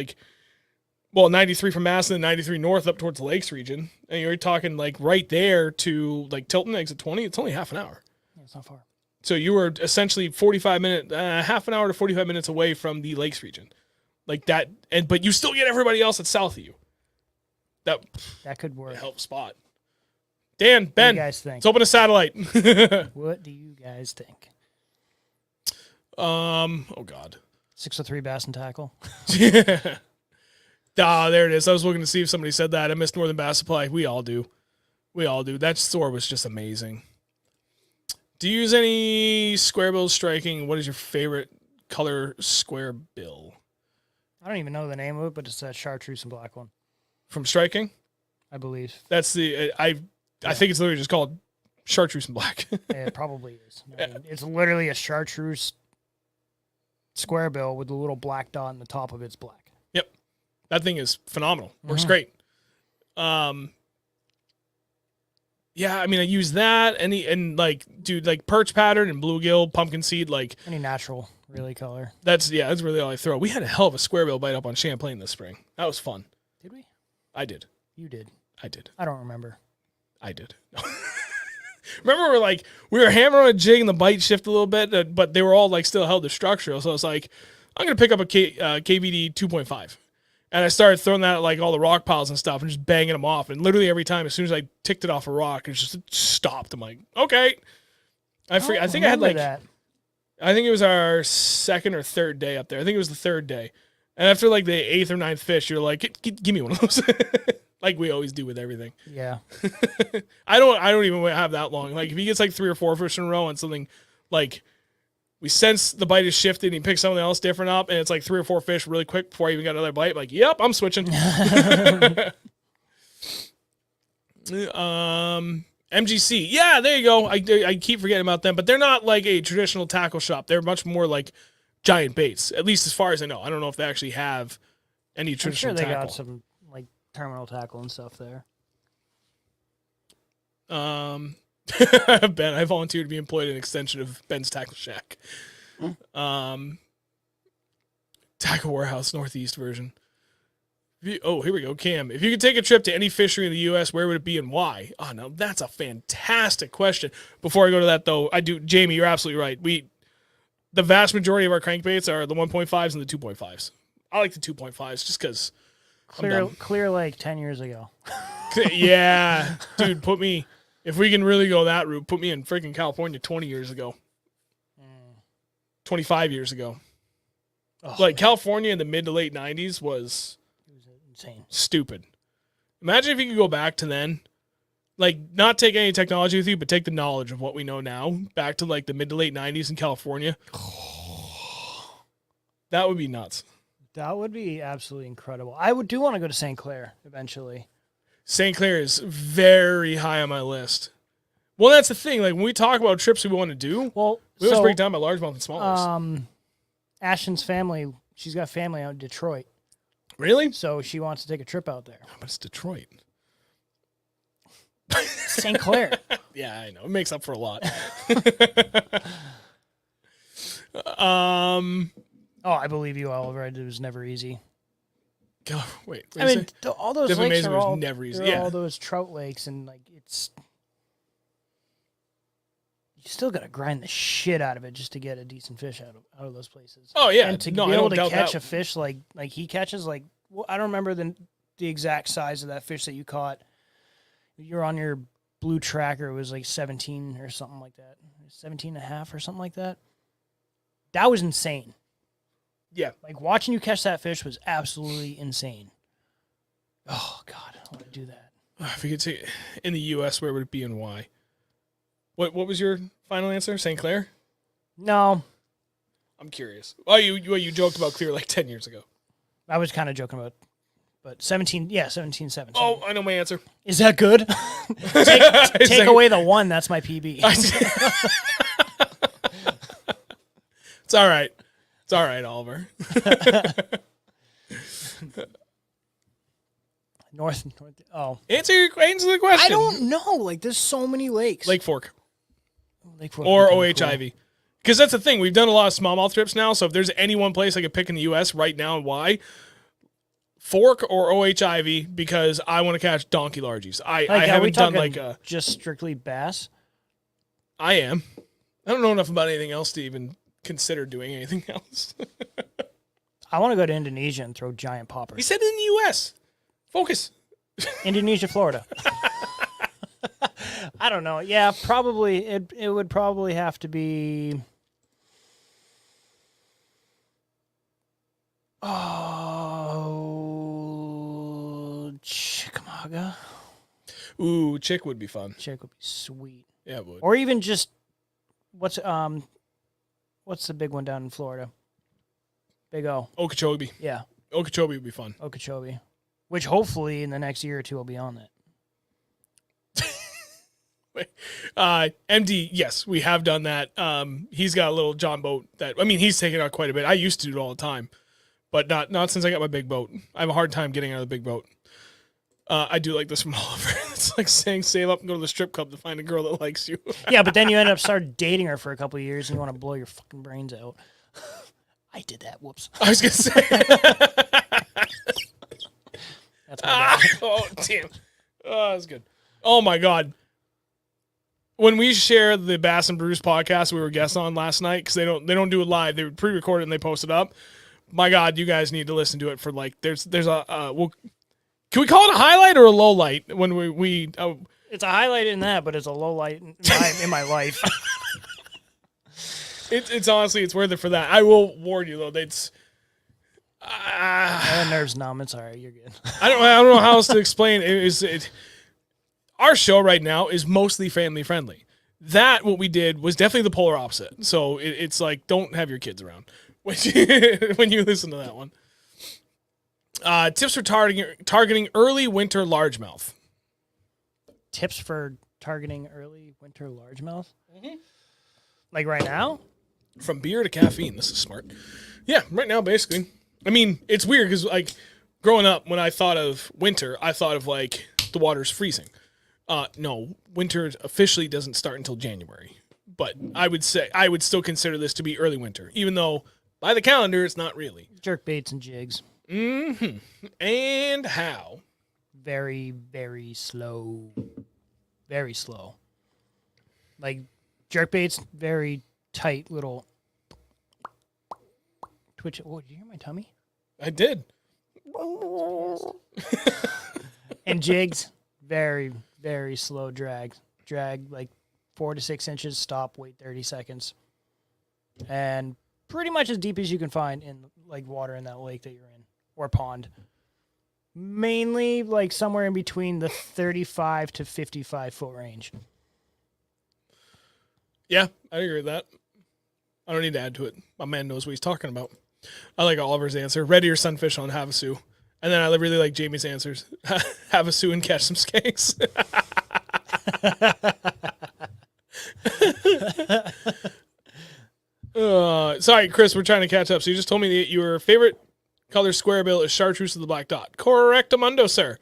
93 from Mass and then 93 north up towards the Lakes region. And you're talking like right there to like Tilton exit 20. It's only half an hour. Yeah, it's not far. So you were essentially half an hour to 45 minutes away from the Lakes region. Like that, but you still get everybody else that's south of you. That could work. Help spot. Dan, Ben, what do you guys think? Let's open a satellite. What do you guys think? Oh God. 603 Bass and Tackle. Yeah. There it is. I was looking to see if somebody said that. I missed Northern Bass Supply. We all do. That store was just amazing. Do you use any square bill striking? What is your favorite color square bill? I don't even know the name of it, but it's that chartreuse and black one. From striking? I believe. That's the I think it's literally just called chartreuse and black. It probably is. I mean, it's literally a chartreuse square bill with a little black dot on the top of it's black. Yep. That thing is phenomenal. Works great. Yeah, I mean, I use that and like, dude, like perch pattern and bluegill, pumpkin seed, like Any natural, really, color. that's really all I throw. We had a hell of a square bill bite up on Champlain this spring. That was fun. Did we? I did. You did. I did. I don't remember. I did. Remember, we were hammering on a jig and the bite shift a little bit, but they were all like still held to structural. So I was like, I'm gonna pick up a KVD 2.5. And I started throwing that at like all the rock piles and stuff and just banging them off. And literally every time, as soon as I ticked it off a rock, it just stopped. I'm like, okay. I think I had like, that. I think it was our second or third day up there. I think it was the third day. And after like the 8th or 9th fish, you're like, give me one of those. Like we always do with everything. Yeah. I don't even have that long. Like if he gets like 3 or 4 fish in a row and something like, we sense the bite is shifted and he picks something else different up and it's like 3 or 4 fish really quick before I even got another bite. I'm like, yep, I'm switching. MGC. Yeah, there you go. I keep forgetting about them, but they're not like a traditional tackle shop. They're much more like giant baits, at least as far as I know. I don't know if they actually have any I'm traditional sure they tackle. got some like terminal tackle and stuff there. Ben, I volunteered to be employed in an extension of Ben's Tackle Shack. Tackle Warehouse Northeast version. Here we go, Cam. If you could take a trip to any fishery in the U.S., where would it be and why? Oh, no, that's a fantastic question. Before I go to that, though, Jamie, you're absolutely right. The vast majority of our crankbaits are the 1.5s and the 2.5s. I like the 2.5s just because Clear Lake 10 years ago. Yeah, dude, if we can really go that route, put me in freaking California 20 years ago. 25 years ago. Oh, Like, California in the mid to late 90s was insane. stupid. Imagine if you could go back to then. Like, not take any technology with you, but take the knowledge of what we know now back to, like, the mid to late 90s in California. That would be nuts. That would be absolutely incredible. I do want to go to St. Clair eventually. St. Clair is very high on my list. Well, that's the thing. Like, when we talk about trips we want to do, Well, we always break down by largemouth and smallmouth. Ashton's family, she's got family out in Detroit, Really? so she wants to take a trip out there. But it's Detroit. St. Clair. Yeah, I know. It makes up for a lot. Oh, I believe you, Oliver. It was never easy. Wait. I mean, all those Different lakes Mesa are was all never easy. they're Yeah. all those trout lakes, and like it's you still got to grind the shit out of it just to get a decent fish out of those places. Oh yeah. And to No, be I able don't to doubt catch that. a fish like he catches, like I don't remember the exact size of that fish that you caught. You're on your blue tracker. It was like 17 or something like that, 17 and a half or something like that. That was insane. Yeah. Like watching you catch that fish was absolutely insane. Oh God, I want to do that. If we could say in the U.S., where would it be and why? What was your final answer? St. Clair? No, I'm curious. Oh, you joked about Clear like 10 years ago. I was kind of joking about, but 17, 17. Oh, I know my answer. Is that good? take away the 1. That's my PB. It's all right. It's all right, Oliver. North. Oh, Answer the question. I don't know. Like, there's so many lakes. Lake Fork Lake Fork or would be kinda OHIV. Because that's the thing. We've done a lot of smallmouth trips now. So if there's any one place I could pick in the U.S. right now and why, Fork or OHIV, because I want to catch donkey largies. I Like, are we haven't done talking like a... just strictly bass. I am. I don't know enough about anything else to even consider doing anything else. I want to go to Indonesia and throw giant We poppers. said in the U.S. Focus. Indonesia, Florida. I don't know. Yeah, probably. It would probably have to be. Oh, Chickamauga. Ooh, chick would be fun. Chick would be sweet. Yeah, it would. Or even just what's the big one down in Florida? Big O. Okeechobee. Yeah, Okeechobee would be fun. Okeechobee. Which hopefully in the next year or two will be on that. MD, yes, we have done that. He's got a little John boat that, I mean, he's taken out quite a bit. I used to do it all the time, but not since I got my big boat. I have a hard time getting out of the big boat. I do like this from Oliver. It's like saying save up and go to the strip club to find a girl that likes you. Yeah, but then you end up start dating her for a couple of years and you want to blow your fucking brains out. I did that. Whoops. I was gonna say. That's my bad. Oh damn. Oh, that's good. Oh my god. When we share the Bass and Bruce podcast we were guests on last night, because they don't do it live, they pre-record it and they post it up. My god, you guys need to listen to it for like there's a can we call it a highlight or a low light when we It's a highlight in that, but it's a low light in my life. It's honestly it's worth it for that. I will warn you though, it's My nerves numb. It's all right. You're good. I don't know how else to explain it. Our show right now is mostly family friendly. That what we did was definitely the polar opposite. So it's like don't have your kids around when you listen to that one. Tips for targeting early winter largemouth. Tips for targeting early winter largemouth? Mm-hmm. Like right now? From beer to caffeine. This is smart. Yeah, right now, basically. I mean, it's weird because, like, growing up, when I thought of winter, I thought of, like, the water's freezing. No, winter officially doesn't start until January. But I would still consider this to be early winter, even though by the calendar, it's not really. Jerk baits and jigs. Mm-hmm. And how? Very, very slow. Very slow. Like, jerk baits, very tight little twitch. Oh, did you hear my tummy? I did. And jigs, very, very slow drag. Drag like 4 to 6 inches, stop, wait 30 seconds. And pretty much as deep as you can find in like water in that lake that you're in or pond. Mainly like somewhere in between the 35 to 55 foot range. Yeah, I agree with that. I don't need to add to it. My man knows what he's talking about. I like Oliver's answer. Red ear sunfish on Havasu. And then I really like Jamie's answers. Havasu and catch some skanks. Sorry, Chris, we're trying to catch up. So you just told me that your favorite color square bill is chartreuse with the black dot. Correctamundo, sir.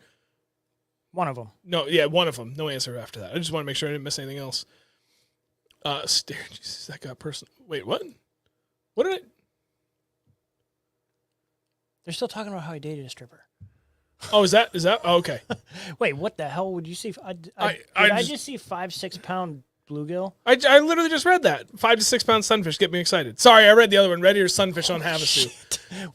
One of them. No, yeah, one of them. No answer after that. I just want to make sure I didn't miss anything else. Jesus, that got personal. Wait, what? What did it? They're still talking about how he dated a stripper. Oh, is that? Oh, okay. Wait, what the hell would you see? I just see 5-6 pound bluegill. I literally just read that. 5 to 6 pound sunfish get me excited. Sorry, I read the other one. Red ear sunfish on Havasu.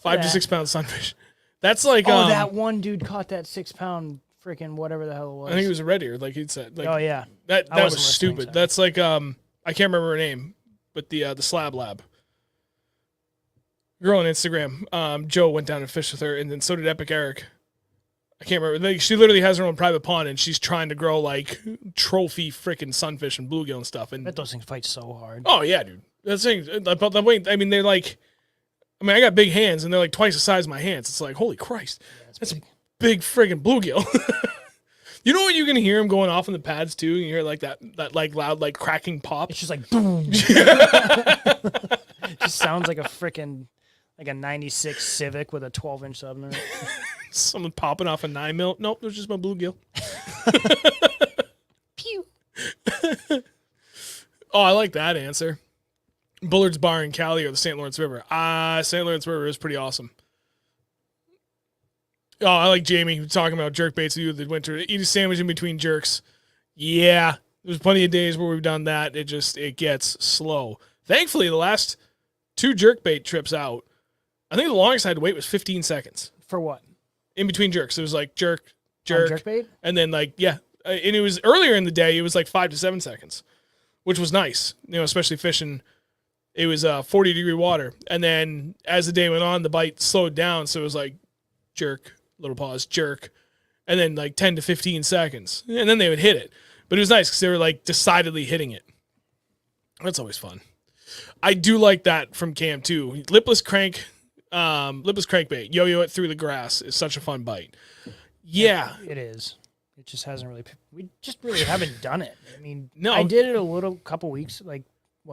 5 to 6 pound sunfish. That's like that one dude caught that 6 pound freaking whatever the hell it was. I think it was a red ear, like he said. Like, oh yeah, that was stupid. That's like I can't remember her name, but the Slab Lab girl on Instagram. Joe went down and fished with her, and then so did Epic Eric. I can't remember. Like, she literally has her own private pond, and she's trying to grow like trophy freaking sunfish and bluegill and stuff. And I bet those things fight so hard. Oh yeah, dude. That's thing. But the way I mean, they're like, I mean, I got big hands, and they're like twice the size of my hands. It's like, holy Christ, Yeah, that's a big friggin' bluegill. You know what? You're gonna hear him going off in the pads too. And you hear like that like loud like cracking pop. It's just like boom. It just sounds like a freaking like a '96 Civic with a 12-inch sub in it. Someone popping off a 9mm. Nope, it was just my bluegill. Pew. Oh, I like that answer. Bullard's Bar in Cali or the St. Lawrence River. St. Lawrence River is pretty awesome. Oh, I like Jamie talking about jerk baits with you the winter. Eat a sandwich in between jerks. Yeah, there's plenty of days where we've done that. It gets slow. Thankfully, the last 2 jerk bait trips out, I think the longest I had to wait was 15 seconds. For what? In between jerks. It was like jerk, Jerk bait? and then like, yeah. And it was earlier in the day, it was like 5 to 7 seconds, which was nice, you know, especially fishing. It was 40-degree water. And then as the day went on, the bite slowed down. So it was like jerk, little pause, jerk, and then like 10 to 15 seconds. And then they would hit it. But it was nice because they were like decidedly hitting it. That's always fun. I do like that from Cam too. Lipless crankbait. Yo-yo it through the grass is such a fun bite. Yeah. It is. it just hasn't really. We just really haven't done it. I mean, No. I did it couple weeks, like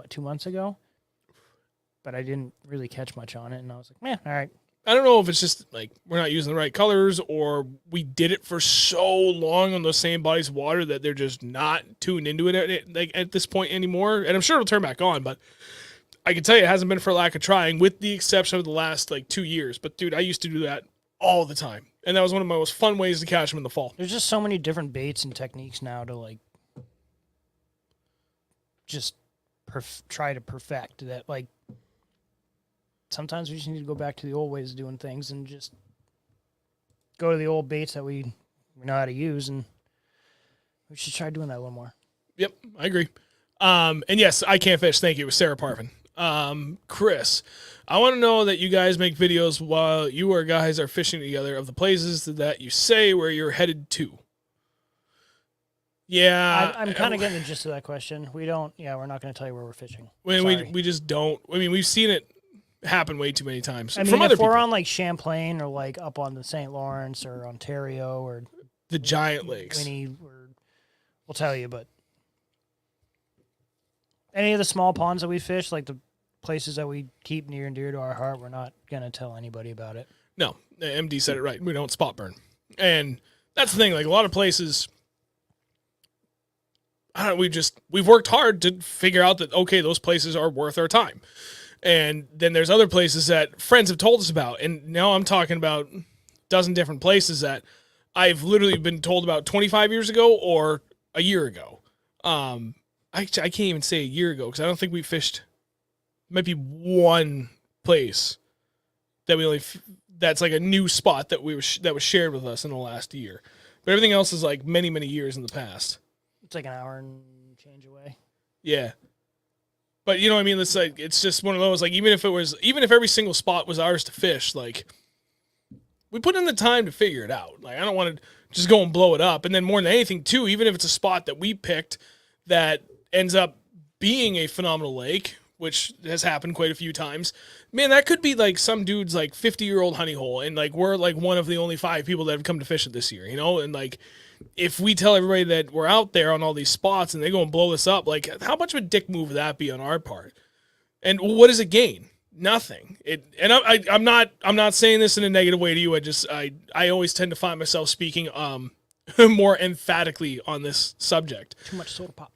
2 months ago, but I didn't really catch much on it, and I was like, man, all right. I don't know if it's just like we're not using the right colors or we did it for so long on those same bodies of water that they're just not tuned into it at this point anymore. And I'm sure it'll turn back on, but I can tell you it hasn't been for lack of trying, with the exception of the last 2 years. But dude, I used to do that all the time, and that was one of my most fun ways to catch them in the fall. There's just so many different baits and techniques now to just try to perfect that. Sometimes we just need to go back to the old ways of doing things and just go to the old baits that we know how to use, and we should try doing that a little more. Yep, I agree. And yes, I can't fish. Thank you. It was Sarah Parvin. Chris, I want to know that you guys make videos while you or guys are fishing together of the places that you say where you're headed to. Yeah. I'm kind of getting the gist of that question. We don't, we're not going to tell you where we're fishing. We just don't. I mean, we've seen it happen way too many times. I mean, from other if we're people. on Champlain or up on the St. Lawrence or Ontario or the giant lakes, Winnie, we'll tell you, but any of the small ponds that we fish, the places that we keep near and dear to our heart, we're not going to tell anybody about it. No, MD said it right. We don't spot burn. And that's the thing. A lot of places, we've worked hard to figure out that, okay, those places are worth our time. And then there's other places that friends have told us about. And now I'm talking about a dozen different places that I've literally been told about 25 years ago or a year ago. I can't even say a year ago because I don't think we fished. Might be one place that that's a new spot that that was shared with us in the last year. But everything else is many, many years in the past. It's an hour and change away. Yeah. But you know what I mean? It's it's just one of those, even if every single spot was ours to fish, we put in the time to figure it out. I don't want to just go and blow it up. And then more than anything too, even if it's a spot that we picked that ends up being a phenomenal lake, which has happened quite a few times, man, that could be some dude's 50-year-old honey hole. And we're one of the only 5 people that have come to fish it this year, And if we tell everybody that we're out there on all these spots and they go and blow this up, how much of a dick move would that be on our part? And what does it gain? Nothing. I'm not saying this in a negative way to you. I always tend to find myself speaking more emphatically on this subject. Too much soda pop.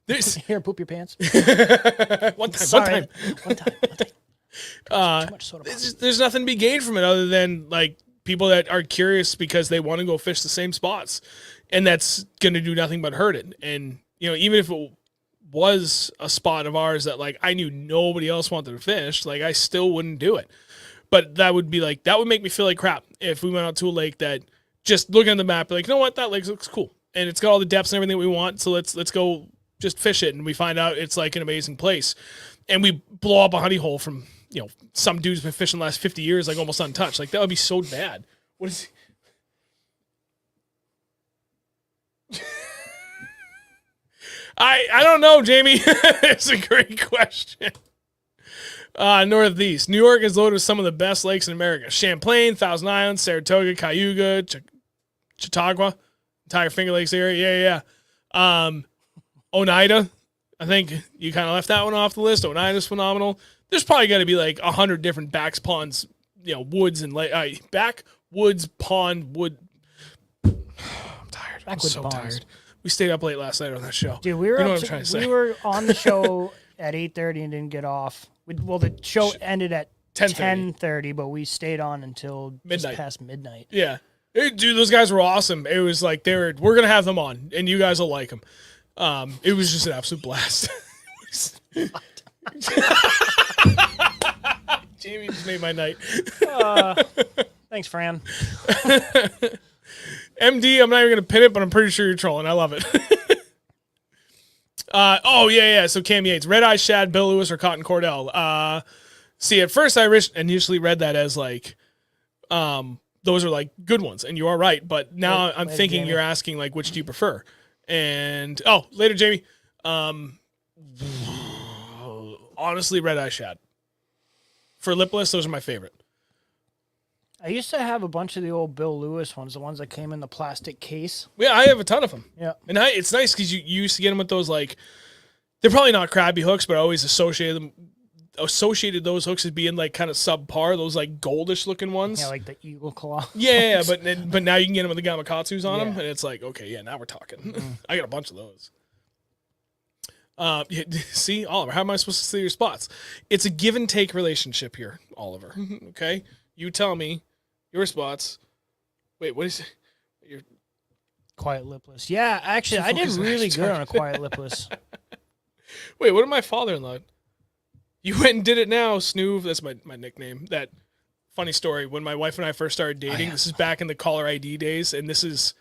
Here, poop your pants. One time. Too much soda pop. There's nothing to be gained from it other than people that are curious because they want to go fish the same spots, and that's going to do nothing but hurt it. And even if it was a spot of ours that I knew nobody else wanted to fish, I still wouldn't do it. But that would be that would make me feel like crap if we went out to a lake that just looking at the map, you know what, that lake looks cool and it's got all the depths and everything we want, so let's go just fish it, and we find out it's an amazing place, and we blow up a honey hole from some dude's been fishing the last 50 years almost untouched. That would be so bad. What is I don't know, Jamie. It's a great question. Northeast. New York is loaded with some of the best lakes in America. Champlain, Thousand Islands, Saratoga, Cayuga, Chautauqua, entire Finger Lakes area. Yeah. Oneida. I think you kind of left that one off the list. Oneida's phenomenal. There's probably got to be 100 different backs, ponds, woods and backwoods, pond, wood. I'm tired. I'm so tired. We stayed up late last night on that show. Dude, we were we were on the show at 8:30 and didn't get off. The show ended at 10:30, but we stayed on until midnight. Just past midnight. Yeah. Hey, dude, those guys were awesome. It was we're going to have them on, and you guys will like them. It was just an absolute blast. Jamie just made my night. Thanks, Fran. MD, I'm not even going to pin it, but I'm pretty sure you're trolling. I love it. Yeah. So Cam Yates, Red Eye Shad, Bill Lewis, or Cotton Cordell. See, at first I initially read that as those are good ones, and you are right. But now I'm thinking Jamie. You're asking which do you prefer? And later, Jamie. Honestly, Red Eye Shad. For lipless, those are my favorite. I used to have a bunch of the old Bill Lewis ones, the ones that came in the plastic case. Yeah, I have a ton of them. Yeah. And it's nice because you used to get them with those, like, they're probably not crabby hooks, but I always associated those hooks as being like kind of subpar, those like goldish looking ones. Yeah, like the eagle claw. Yeah, but now you can get them with the Gamakatsus on them, Yeah. and it's like, okay, yeah, now we're talking. I got a bunch of those. See, Oliver, how am I supposed to see your spots? It's a give and take relationship here, Oliver. Okay, you tell me your spots. Wait, what is it? Your Quiet lipless. Yeah, actually, I did Focus on really actually good on a quiet lipless. Wait, what did my father-in-law? You went and did it now, Snoov. That's my nickname. That funny story. When my wife and I first started dating, this is back in the caller ID days, and this is,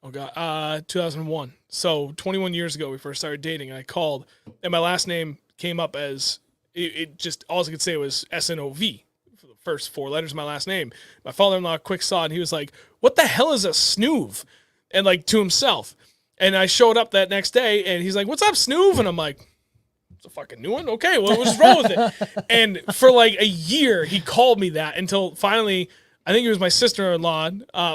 2001. So 21 years ago, we first started dating, and I called, and my last name came up as, it just, all I could say was SNOV, for the first 4 letters of my last name. My father-in-law quick saw it, and he was like, what the hell is a Snoov? And like, to himself. And I showed up that next day, and he's like, what's up, Snoov? And I'm like, it's a fucking new one? Okay, well, what's wrong with it? And for like a year, he called me that until finally, I think it was my sister-in-law,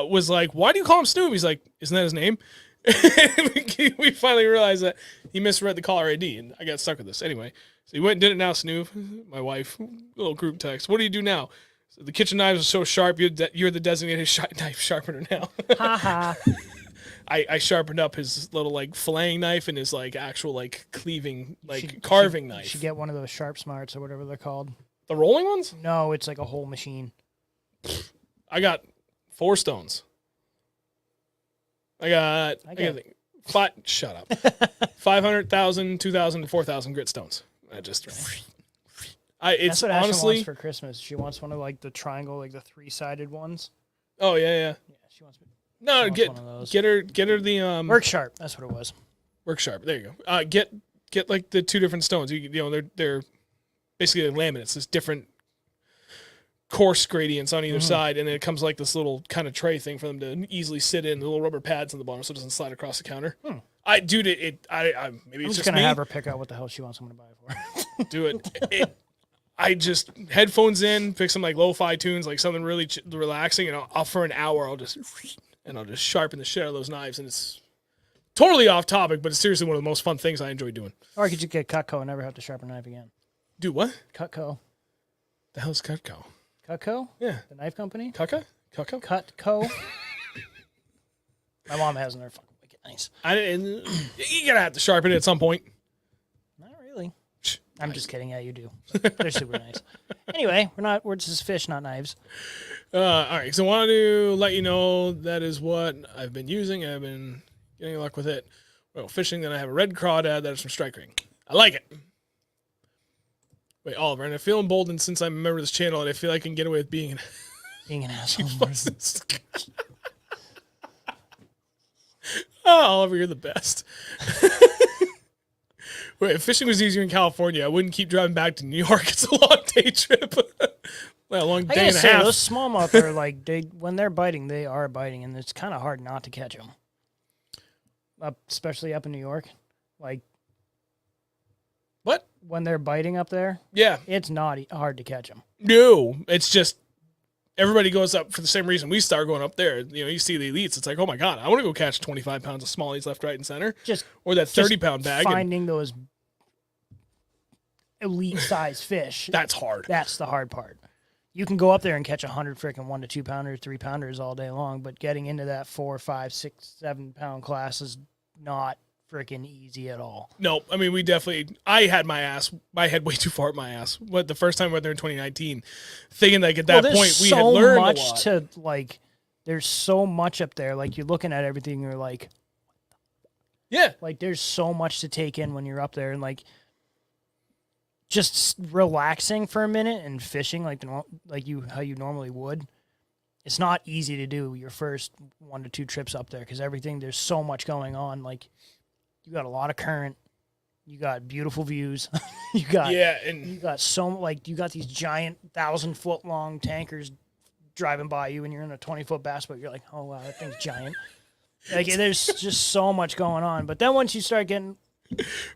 was like, why do you call him Snoov? He's like, isn't that his name? And we finally realized that he misread the caller ID, and I got stuck with this. Anyway, so he went and did it now, Snoov, my wife, little group text. What do you do now? So the kitchen knives are so sharp, you're the designated knife sharpener now. Ha ha. I sharpened up his little like filleting knife and his like actual like cleaving like Should- carving You knife. should get one of those Sharp Smarts or whatever they're called. The rolling ones? No, it's like a whole machine. I got 4 stones. I got five. Shut up. 500,000, 2,000, 4,000 grit stones. I just. It's That's what Ashley honestly. wants for Christmas. She wants one of like the triangle, like the 3-sided ones. Oh yeah. Yeah, she wants No, wants one of those. get her the Work Sharp. That's what it was. work sharp. There you go. Get like the 2 different stones. You know they're basically laminates. There's different coarse gradients on either side, and then it comes like this little kind of tray thing for them to easily sit in. The little rubber pads on the bottom so it doesn't slide across the counter. Maybe I'm it's just just gonna me. have her pick out what the hell she wants someone to buy it for. Do it. I just headphones in, pick some like lo-fi tunes, like something really relaxing, and I'll for an hour I'll just sharpen the shit out of those knives, and it's totally off topic, but it's seriously one of the most fun things I enjoy doing. Or I could just get Cutco and never have to sharpen a knife again. Do what? Cutco. The hell's Cutco? Cutco? Yeah, The knife company? Cutco. Cutco. My mom has them. They're fucking wicked nice. You gotta have to sharpen it at some point. Not really. I'm just kidding. Yeah, you do. They're super nice. Anyway, we're just fish, not knives. All right, so I wanted to let you know that is what I've been using. I've been getting luck with it. Well, fishing, then I have a red crawdad that is from Strike Ring. I like it. Wait, Oliver, and I feel emboldened since I'm a member of this channel, and I feel I can get away with being Being an asshole. Oh, Oliver, you're the best. Wait, if fishing was easier in California, I wouldn't keep driving back to New York. It's a long day trip. Well, a long I day gotta and a say, half. those smallmouth are like when they're biting, they are biting, and it's kind of hard not to catch them. Especially up in New York, like What? when they're biting up there, Yeah. it's not hard to catch them. No, it's just everybody goes up for the same reason we start going up there. You know, you see the elites, it's like, oh my God, I want to go catch 25 pounds of smallies left, right, and center. Just Or that 30-pound bag. And finding those elite size fish. that's hard. That's the hard part. You can go up there and catch 100 freaking 1 to 2 pounders, 3 pounders all day long, but getting into that 4, 5, 6, 7 pound class is not freaking easy at all. No, I mean, I had my head way too far up my ass. But the first time we went there in 2019, thinking like at that Well, point we so had learned much a lot. to like. There's so much up there. Like you're looking at everything, you're like, Yeah. like there's so much to take in when you're up there, and like just relaxing for a minute and fishing like how you normally would. It's not easy to do your first 1 to 2 trips up there because there's so much going on. Like you got a lot of current, you got beautiful views, you got and you got you got these giant 1,000-foot long tankers driving by you, and you're in a 20-foot bass boat. You're like, oh wow, that thing's giant. Like there's just so much going on. But then once you start getting,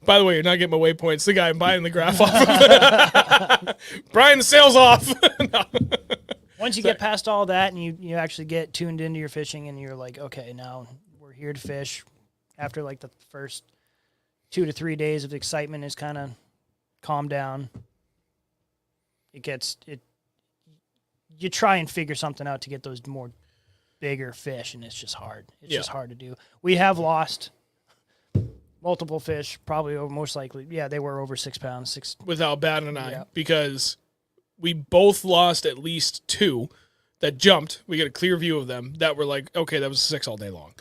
by the way, you're not getting my waypoints. The guy I'm buying the graph off of. Brian, the sail's off. No. Once you get past all that and you actually get tuned into your fishing and you're like, okay, now we're here to fish. After like the first 2 to 3 days of excitement is kind of calmed down. You try and figure something out to get those more bigger fish, and it's just hard. It's just hard to do. We have lost multiple fish, probably most likely. Yeah, they were over 6 pounds. Without batting an eye, because we both lost at least 2 that jumped. We got a clear view of them that were like, okay, that was 6 all day long.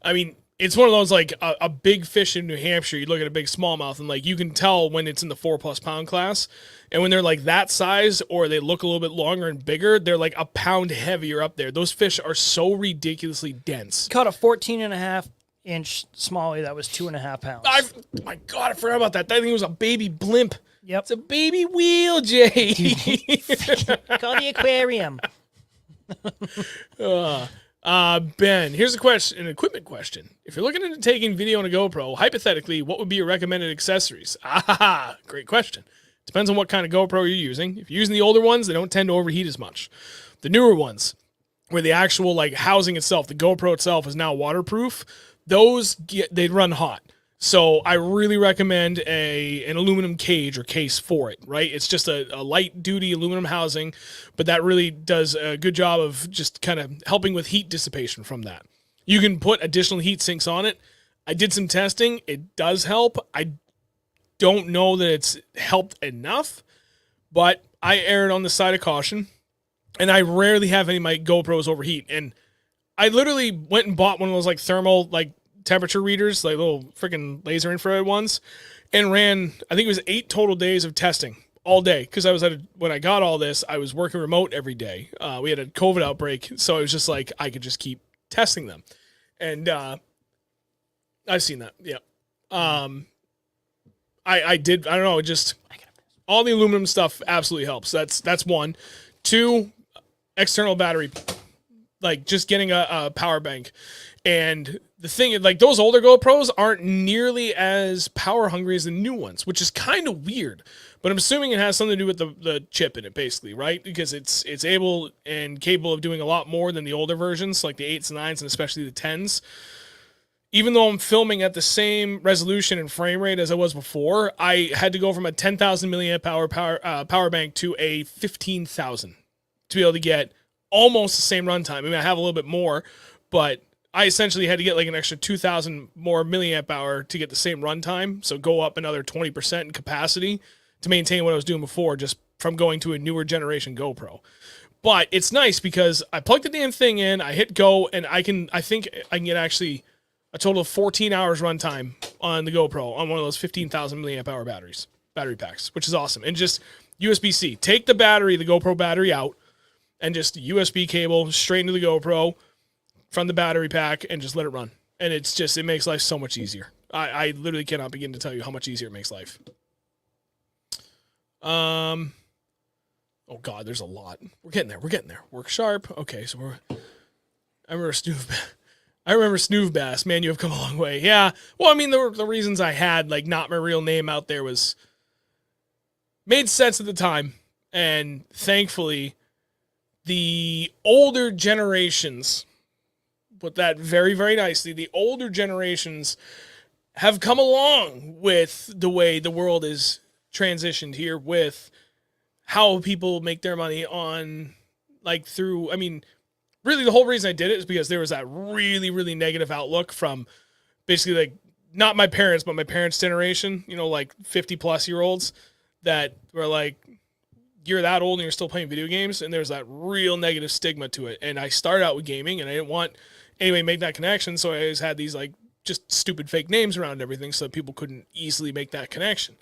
I mean, it's one of those, like, a big fish in New Hampshire, you look at a big smallmouth, and, like, you can tell when it's in the 4+ pound class. And when they're, like, that size or they look a little bit longer and bigger, they're, like, a pound heavier up there. Those fish are so ridiculously dense. Caught a 14.5-inch smallie that was 2.5 pounds. My God, I forgot about that. That thing was a baby blimp. Yep. It's a baby wheel, Jay. Call the aquarium. Ben, here's a question, an equipment question. If you're looking into taking video on a GoPro, hypothetically, what would be your recommended accessories? Great question. Depends on what kind of GoPro you're using. If you're using the older ones, they don't tend to overheat as much. The newer ones, where the actual like housing itself, the GoPro itself is now waterproof, they run hot. So I really recommend an aluminum cage or case for it, right? It's just a light-duty aluminum housing, but that really does a good job of just kind of helping with heat dissipation from that. You can put additional heat sinks on it. I did some testing. It does help. I don't know that it's helped enough, but I erred on the side of caution, and I rarely have any of my GoPros overheat. And I literally went and bought one of those like thermal like temperature readers, like little freaking laser infrared ones, and ran, I think it was 8 total days of testing all day. Because when I got all this, I was working remote every day. We had a COVID outbreak, so it was just like I could just keep testing them. And I've seen that, yeah. I don't know, just all the aluminum stuff absolutely helps. That's one. 2, external battery, like just getting a power bank. And the thing is, like, those older GoPros aren't nearly as power hungry as the new ones, which is kind of weird. But I'm assuming it has something to do with the chip in it, basically, right? Because it's able and capable of doing a lot more than the older versions, like the 8s and 9s, and especially the 10s. Even though I'm filming at the same resolution and frame rate as I was before, I had to go from a 10,000 milliamp hour power bank to a 15,000 to be able to get almost the same runtime. I mean, I have a little bit more, but I essentially had to get like an extra 2,000 more milliamp hour to get the same runtime. So go up another 20% in capacity to maintain what I was doing before, just from going to a newer generation GoPro. But it's nice because I plugged the damn thing in, I hit go, and I think I can get actually a total of 14 hours runtime on the GoPro on one of those 15,000 milliamp hour battery packs, which is awesome. And just USB-C. Take the GoPro battery out, and just USB cable straight into the GoPro from the battery pack and just let it run. And it makes life so much easier. I literally cannot begin to tell you how much easier it makes life. Oh God, there's a lot. We're getting there. Work sharp. Okay, so I remember Snoove Bass. Man, you have come a long way. Yeah. Well, I mean, the reasons I had like not my real name out there made sense at the time. And thankfully, the older generations, put that very, very nicely, the older generations have come along with the way the world is transitioned here, with how people make their money on, like, through, I mean, really the whole reason I did it is because there was that really, really negative outlook from basically, like, not my parents, but my parents' generation, like 50-plus-year-olds that were like, you're that old and you're still playing video games, and there's that real negative stigma to it. And I started out with gaming, and I didn't want anybody to make that connection, so I always had these like just stupid fake names around everything so that people couldn't easily make that connection.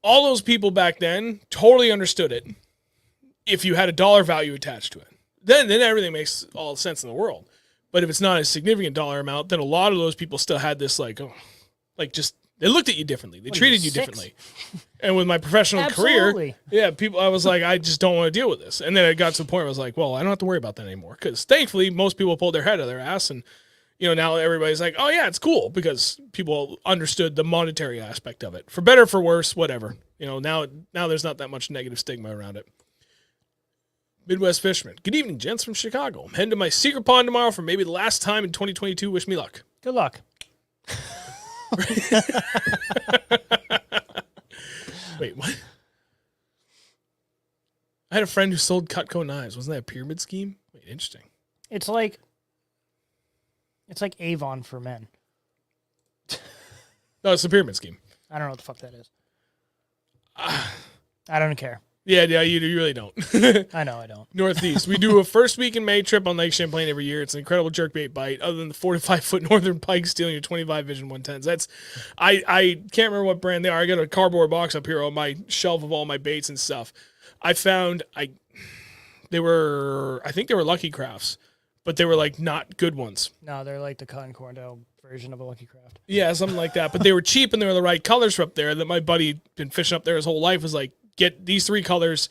All those people back then totally understood it if you had a dollar value attached to it. Then everything makes all the sense in the world. But if it's not a significant dollar amount, then a lot of those people still had this like, they looked at you differently. They treated you differently. And with my professional career, I was like, I just don't want to deal with this. And then it got to the point where I was like, well, I don't have to worry about that anymore. Because thankfully, most people pulled their head out of their ass. And, now everybody's like, oh, yeah, it's cool. Because people understood the monetary aspect of it. For better, for worse, whatever. Now there's not that much negative stigma around it. Midwest Fisherman. Good evening, gents from Chicago. I'm heading to my secret pond tomorrow for maybe the last time in 2022. Wish me luck. Good luck. Wait, what? I had a friend who sold Cutco knives. Wasn't that a pyramid scheme? Wait, interesting. It's like Avon for men. No, it's a pyramid scheme. I don't know what the fuck that is. I don't care. Yeah, you really don't. I know I don't. Northeast. We do a first week in May trip on Lake Champlain every year. It's an incredible jerkbait bite. Other than the 4 to 5 foot northern pike stealing your 25 Vision 110s. That's I can't remember what brand they are. I got a cardboard box up here on my shelf of all my baits and stuff. I found I think they were Lucky Crafts, but they were like not good ones. No, they're like the cotton cornell version of a Lucky Craft. Yeah, something like that. But they were cheap and they were the right colors for up there. That my buddy been fishing up there his whole life was like, get these 3 colors,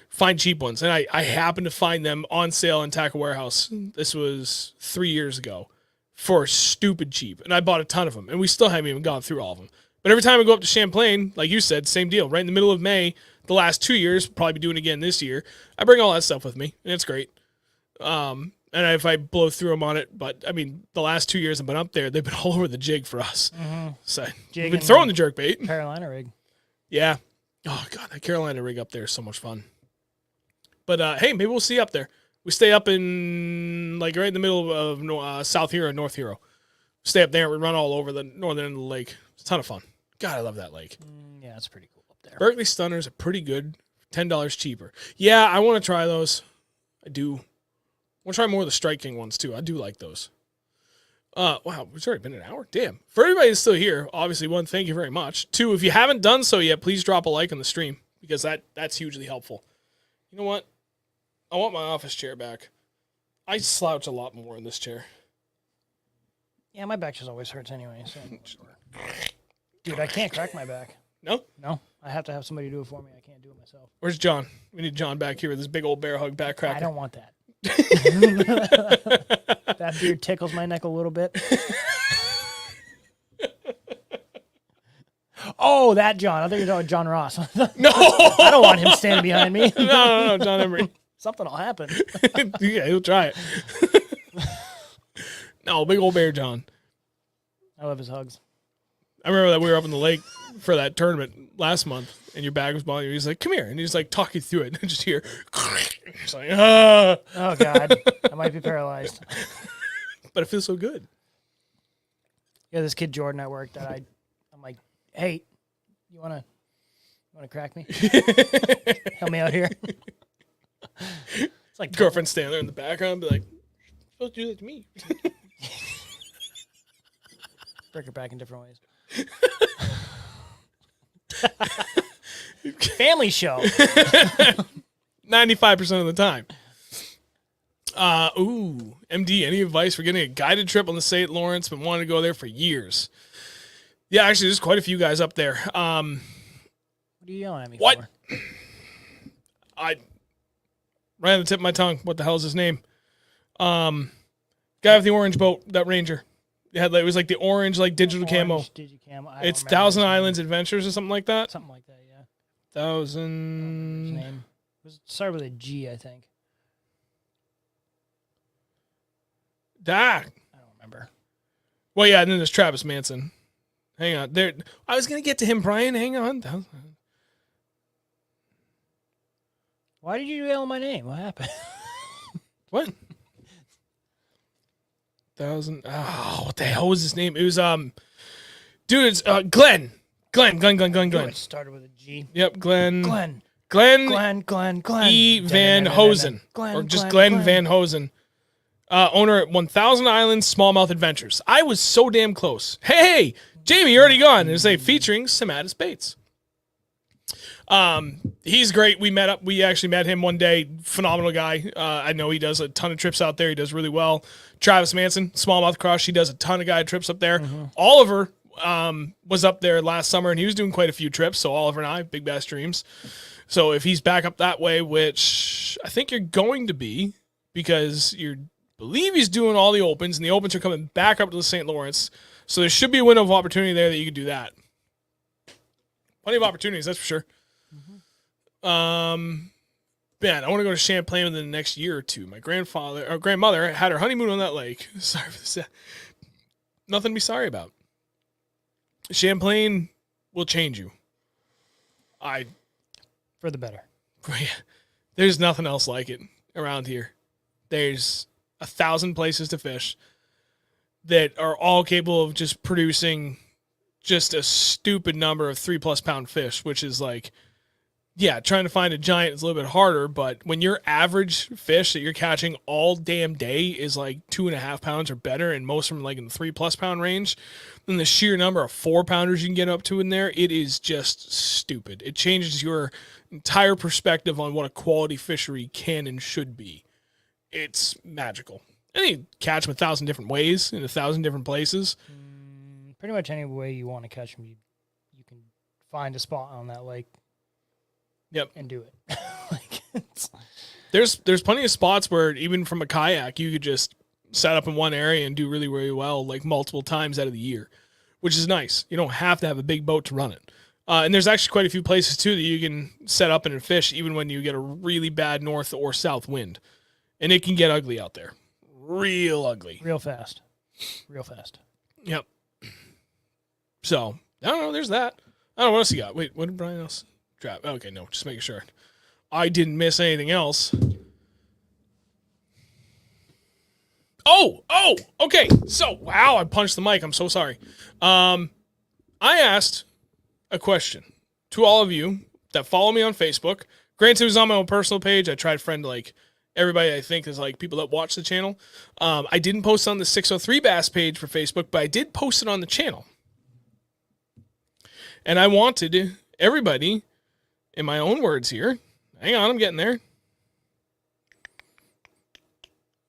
find cheap ones. And I happened to find them on sale in Tackle Warehouse. This was 3 years ago for stupid cheap. And I bought a ton of them. And we still haven't even gone through all of them. But every time I go up to Champlain, like you said, same deal. Right in the middle of May, the last 2 years, probably be doing it again this year. I bring all that stuff with me, and it's great. And if I blow through them on it, but I mean, the last 2 years I've been up there, they've been all over the jig for us. Mm-hmm. So we've been throwing the jerkbait. Carolina rig. Yeah. Oh god, that Carolina rig up there is so much fun. But hey, maybe we'll see you up there. We stay up in like right in the middle of South Hero, North Hero. Stay up there and we run all over the northern end of the lake. It's a ton of fun. God, I love that lake. Yeah, it's pretty cool up there. Berkeley Stunners are pretty good. $10 cheaper. Yeah, I want to try those. I do. I want to try more of the Strike King ones too. I do like those. Wow, it's already been an hour. Damn. For everybody that's still here, obviously, 1, thank you very much. 2, if you haven't done so yet, please drop a like on the stream because that's hugely helpful. You know what? I want my office chair back. I slouch a lot more in this chair. Yeah, my back just always hurts anyway. So. Dude, I can't crack my back. No? No. I have to have somebody do it for me. I can't do it myself. Where's John? We need John back here with this big old bear hug back cracker. I don't want that. That beard tickles my neck a little bit. Oh, that John. I think you're talking about John Ross. No! I don't want him standing behind me. No, John Emery. Something will happen. Yeah, he'll try it. No, big old bear John. I love his hugs. I remember that we were up in the lake for that tournament last month, and your bag was bothering you. He's like, come here. And he's like, talking through it. And just hear, he's like, ah. Oh, God. I might be paralyzed. But it feels so good. Yeah, this kid Jordan at work that I'm like, hey, you wanna crack me? Help me out here. It's like girlfriend standing there in the background, be like, you're supposed to do that to me. Break her back in different ways. Family show. 95% of the time. MD, any advice for getting a guided trip on the St. Lawrence? Been wanting to go there for years. Yeah, actually, there's quite a few guys up there. What are you yelling at me what? for? Right on the tip of my tongue. What the hell is his name? Guy with the orange boat, that Ranger. It was like the orange, like digital camo. Digicamo. It's Thousand Islands Adventures or something like that. Something like that, yeah. Thousand. His name was started with a G, I think. I don't remember. Well, yeah, and then there's Travis Manson. Hang on, there. I was gonna get to him, Brian. Hang on. Why did you yell my name? What happened? What? What the hell was his name? It was dude, it's Glenn. Glenn. It started with a G. Yep, Glenn. Glenn. E. Van Hosen. Or just Glenn Van Hosen. Owner at 1000 Islands Smallmouth Adventures. I was so damn close. Hey, Jamie, you're already gone. It's featuring Sematis Bates. He's great. We actually met him one day. Phenomenal guy. I know he does a ton of trips out there. He does really well. Travis Manson, Smallmouth Crush. He does a ton of guide trips up there. Mm-hmm. Oliver was up there last summer and he was doing quite a few trips. So Oliver and I, Big Bass Dreams. So if he's back up that way, which I think you're going to be, because you believe he's doing all the opens and the opens are coming back up to the St. Lawrence. So there should be a window of opportunity there that you could do that. Plenty of opportunities, that's for sure. Mm-hmm. man, I want to go to Champlain within the next year or two. My grandmother had her honeymoon on that lake. Sorry for this. Nothing to be sorry about. Champlain will change you. For the better. There's nothing else like it around here. There's 1,000 places to fish that are all capable of just producing just a stupid number of 3+ pound fish, which is like, yeah, trying to find a giant is a little bit harder, but when your average fish that you're catching all damn day is like 2.5 pounds or better, and most of them like in the 3+ pound range, then the sheer number of 4-pounders you can get up to in there, it is just stupid. It changes your entire perspective on what a quality fishery can and should be. It's magical. And you catch them 1,000 different ways in 1,000 different places. Pretty much any way you want to catch them, you can find a spot on that lake. Yep. And do it. There's plenty of spots where even from a kayak you could just set up in one area and do really, really well, like multiple times out of the year, which is nice. You don't have to have a big boat to run it. And there's actually quite a few places too that you can set up and fish even when you get a really bad north or south wind. And it can get ugly out there. Real ugly. Real fast. Yep. So, I don't know, there's that. I don't know what else you got. Wait, what did Brian else drop? Okay, no, just making sure I didn't miss anything else. Oh, okay. So, wow, I punched the mic. I'm so sorry. I asked a question to all of you that follow me on Facebook. Granted, it was on my own personal page. I tried to friend like everybody I think is like people that watch the channel. I didn't post on the 603 Bass page for Facebook, but I did post it on the channel. And I wanted everybody, in my own words here, hang on, I'm getting there.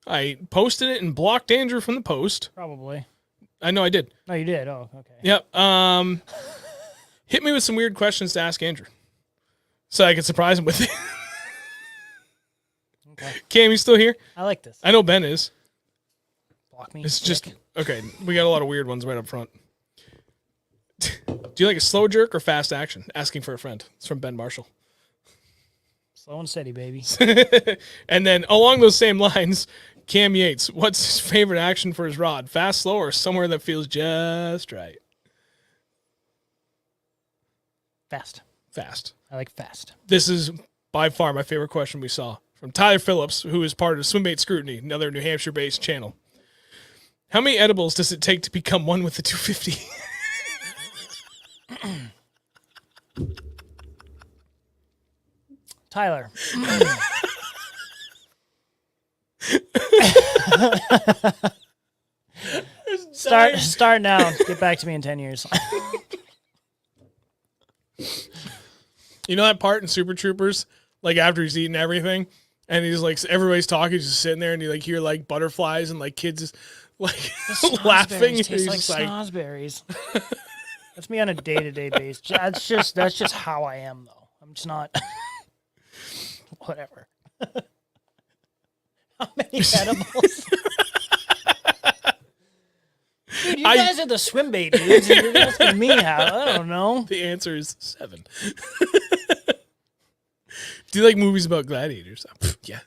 I posted it and blocked Andrew from the post. Probably. I know I did. No, you did. Oh, okay. Yep. Hit me with some weird questions to ask Andrew so I could surprise him with it. Okay. Cam, you still here? I like this. I know Ben is. Block me. It's just, okay, we got a lot of weird ones right up front. Do you like a slow jerk or fast action? Asking for a friend. It's from Ben Marshall. Slow and steady, baby. And then along those same lines, Cam Yates, what's his favorite action for his rod? Fast, slow, or somewhere that feels just right? Fast. Fast. I like fast. This is by far my favorite question we saw from Tyler Phillips, who is part of Swimbait Scrutiny, another New Hampshire-based channel. How many edibles does it take to become one with the 250? Tyler. Start now. Get back to me in 10 years. You know that part in Super Troopers, like after he's eating everything, and he's like, everybody's talking, he's just sitting there, and you like hear like butterflies and like kids just like laughing. Tastes He's like just like, snozberries. That's me on a day-to-day basis. That's just how I am, though. I'm just not. Whatever. How many edibles? Dude, you guys are the swim bait dudes. You're asking me how. I don't know. The answer is 7. Do you like movies about gladiators? Yeah.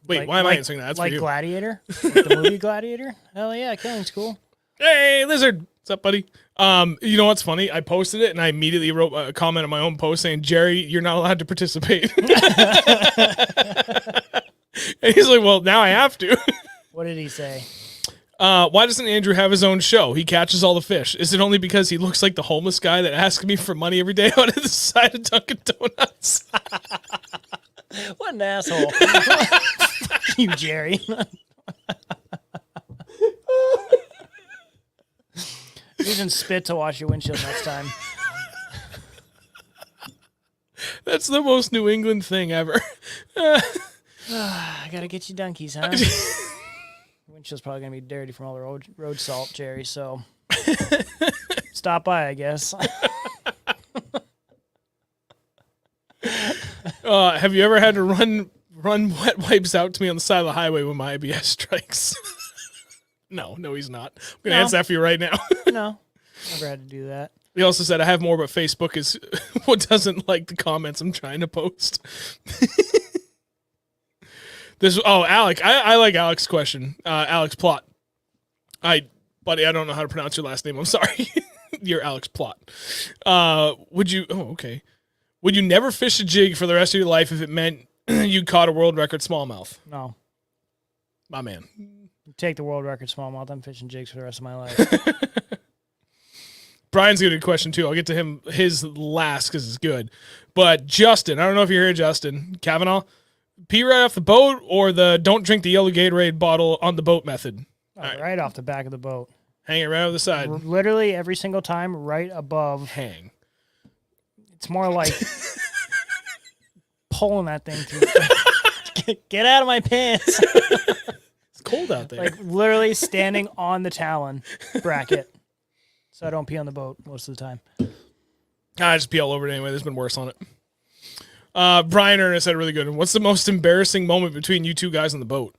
Wait, why am I answering that? That's like for you. Gladiator? Like the movie Gladiator? Hell yeah, killing's cool. Hey, Lizard. What's up, buddy? You know what's funny? I posted it and I immediately wrote a comment on my own post saying, Jerry, you're not allowed to participate. And he's like, well, now I have to. What did he say? Why doesn't Andrew have his own show? He catches all the fish. Is it only because he looks like the homeless guy that asks me for money every day out of the side of Dunkin' Donuts? What an asshole. You, Jerry. Using spit to wash your windshield next time. That's the most New England thing ever. I gotta get you donkeys, huh? Windshield's probably gonna be dirty from all the road salt, Jerry, so stop by, I guess. Have you ever had to run wet wipes out to me on the side of the highway when my IBS strikes? No, he's not. I'm going to answer that for you right now. No, never had to do that. He also said, I have more, but Facebook is what doesn't like the comments I'm trying to post. Alec. I like Alec's question. Alex Plot. Buddy, I don't know how to pronounce your last name. I'm sorry. You're Alex Plot. Would you? Oh, okay. Would you never fish a jig for the rest of your life if it meant you caught a world record smallmouth? No. My man. Take the world record smallmouth. I'm fishing jigs for the rest of my life. Brian's got a good question too. I'll get to him his last because it's good. But Justin, I don't know if you're here, Justin Kavanaugh. Pee right off the boat or the don't drink the yellow Gatorade bottle on the boat method? Right off the back of the boat. Hang it right over the side. Literally every single time, right above. Hang. It's more like pulling that thing through. Get out of my pants. It's cold out there. Like literally standing on the talon bracket. So I don't pee on the boat most of the time. I just pee all over it anyway. There's been worse on it. Brian Ernest had a really good one. What's the most embarrassing moment between you two guys on the boat?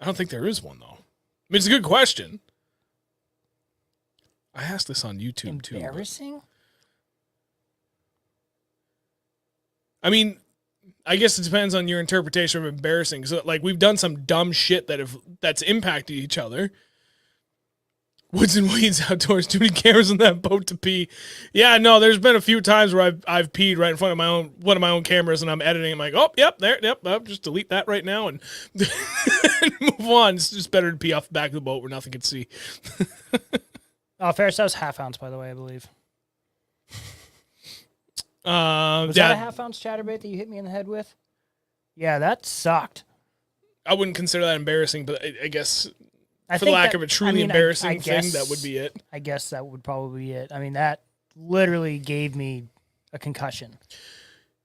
I don't think there is one, though. I mean, it's a good question. I asked this on YouTube, too. Embarrassing? I mean, I guess it depends on your interpretation of embarrassing. So, like, we've done some dumb shit that's impacted each other. Woods and weeds outdoors. Too many cameras on that boat to pee. Yeah, no, there's been a few times where I've peed right in front of one of my own cameras, and I'm editing. I'm like, oh, yep, I'll just delete that right now and, and move on. It's just better to pee off the back of the boat where nothing can see. Ferris, that was half ounce, by the way, I believe. Was that a half ounce chatterbait that you hit me in the head with? Yeah, that sucked. I wouldn't consider that embarrassing, but I guess. For the lack of a truly embarrassing thing, that would be it. I guess that would probably be it. I mean, that literally gave me a concussion.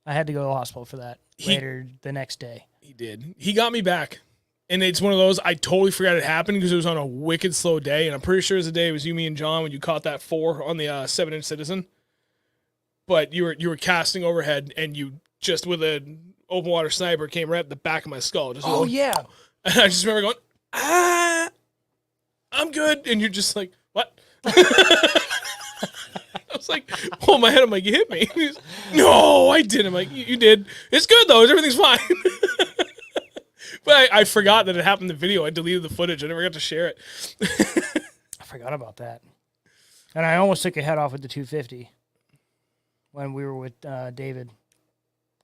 I had to go to the hospital for that later the next day. He did. He got me back. And it's one of those, I totally forgot it happened because it was on a wicked slow day. And I'm pretty sure it was the day it was you, me, and John when you caught that 4 on the 7-inch Citizen. But you were casting overhead and you just with an open water sniper came right up the back of my skull. Just yeah. And I just remember going, I'm good. And you're just like, what? I was like, hold my head. I'm like, you hit me. He's, no, I didn't. I'm like, you did. It's good, though. Everything's fine. But I forgot that it happened in the video. I deleted the footage. I never got to share it. I forgot about that. And I almost took a head off with the 250 when we were with David.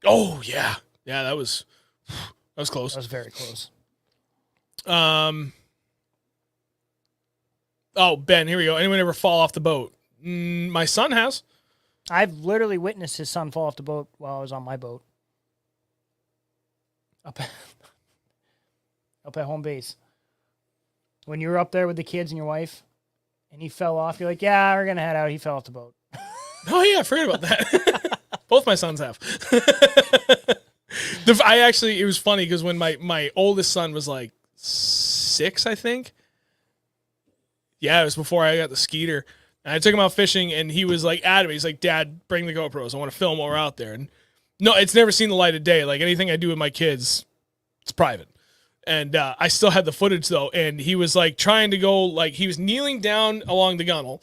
Oh, yeah. Yeah, that was close. That was very close. Oh, Ben, here we go. Anyone ever fall off the boat? My son has. I've literally witnessed his son fall off the boat while I was on my boat. Up at home base. When you were up there with the kids and your wife, and he fell off, you're like, yeah, we're going to head out. He fell off the boat. Oh, yeah, I forgot about that. Both my sons have. It was funny because when my oldest son was like 6, I think. Yeah, it was before I got the Skeeter. And I took him out fishing, and he was like adamant. He's like, Dad, bring the GoPros. I want to film while we're out there. And no, it's never seen the light of day. Like anything I do with my kids, it's private. And I still had the footage, though. And he was like trying to go, like he was kneeling down along the gunnel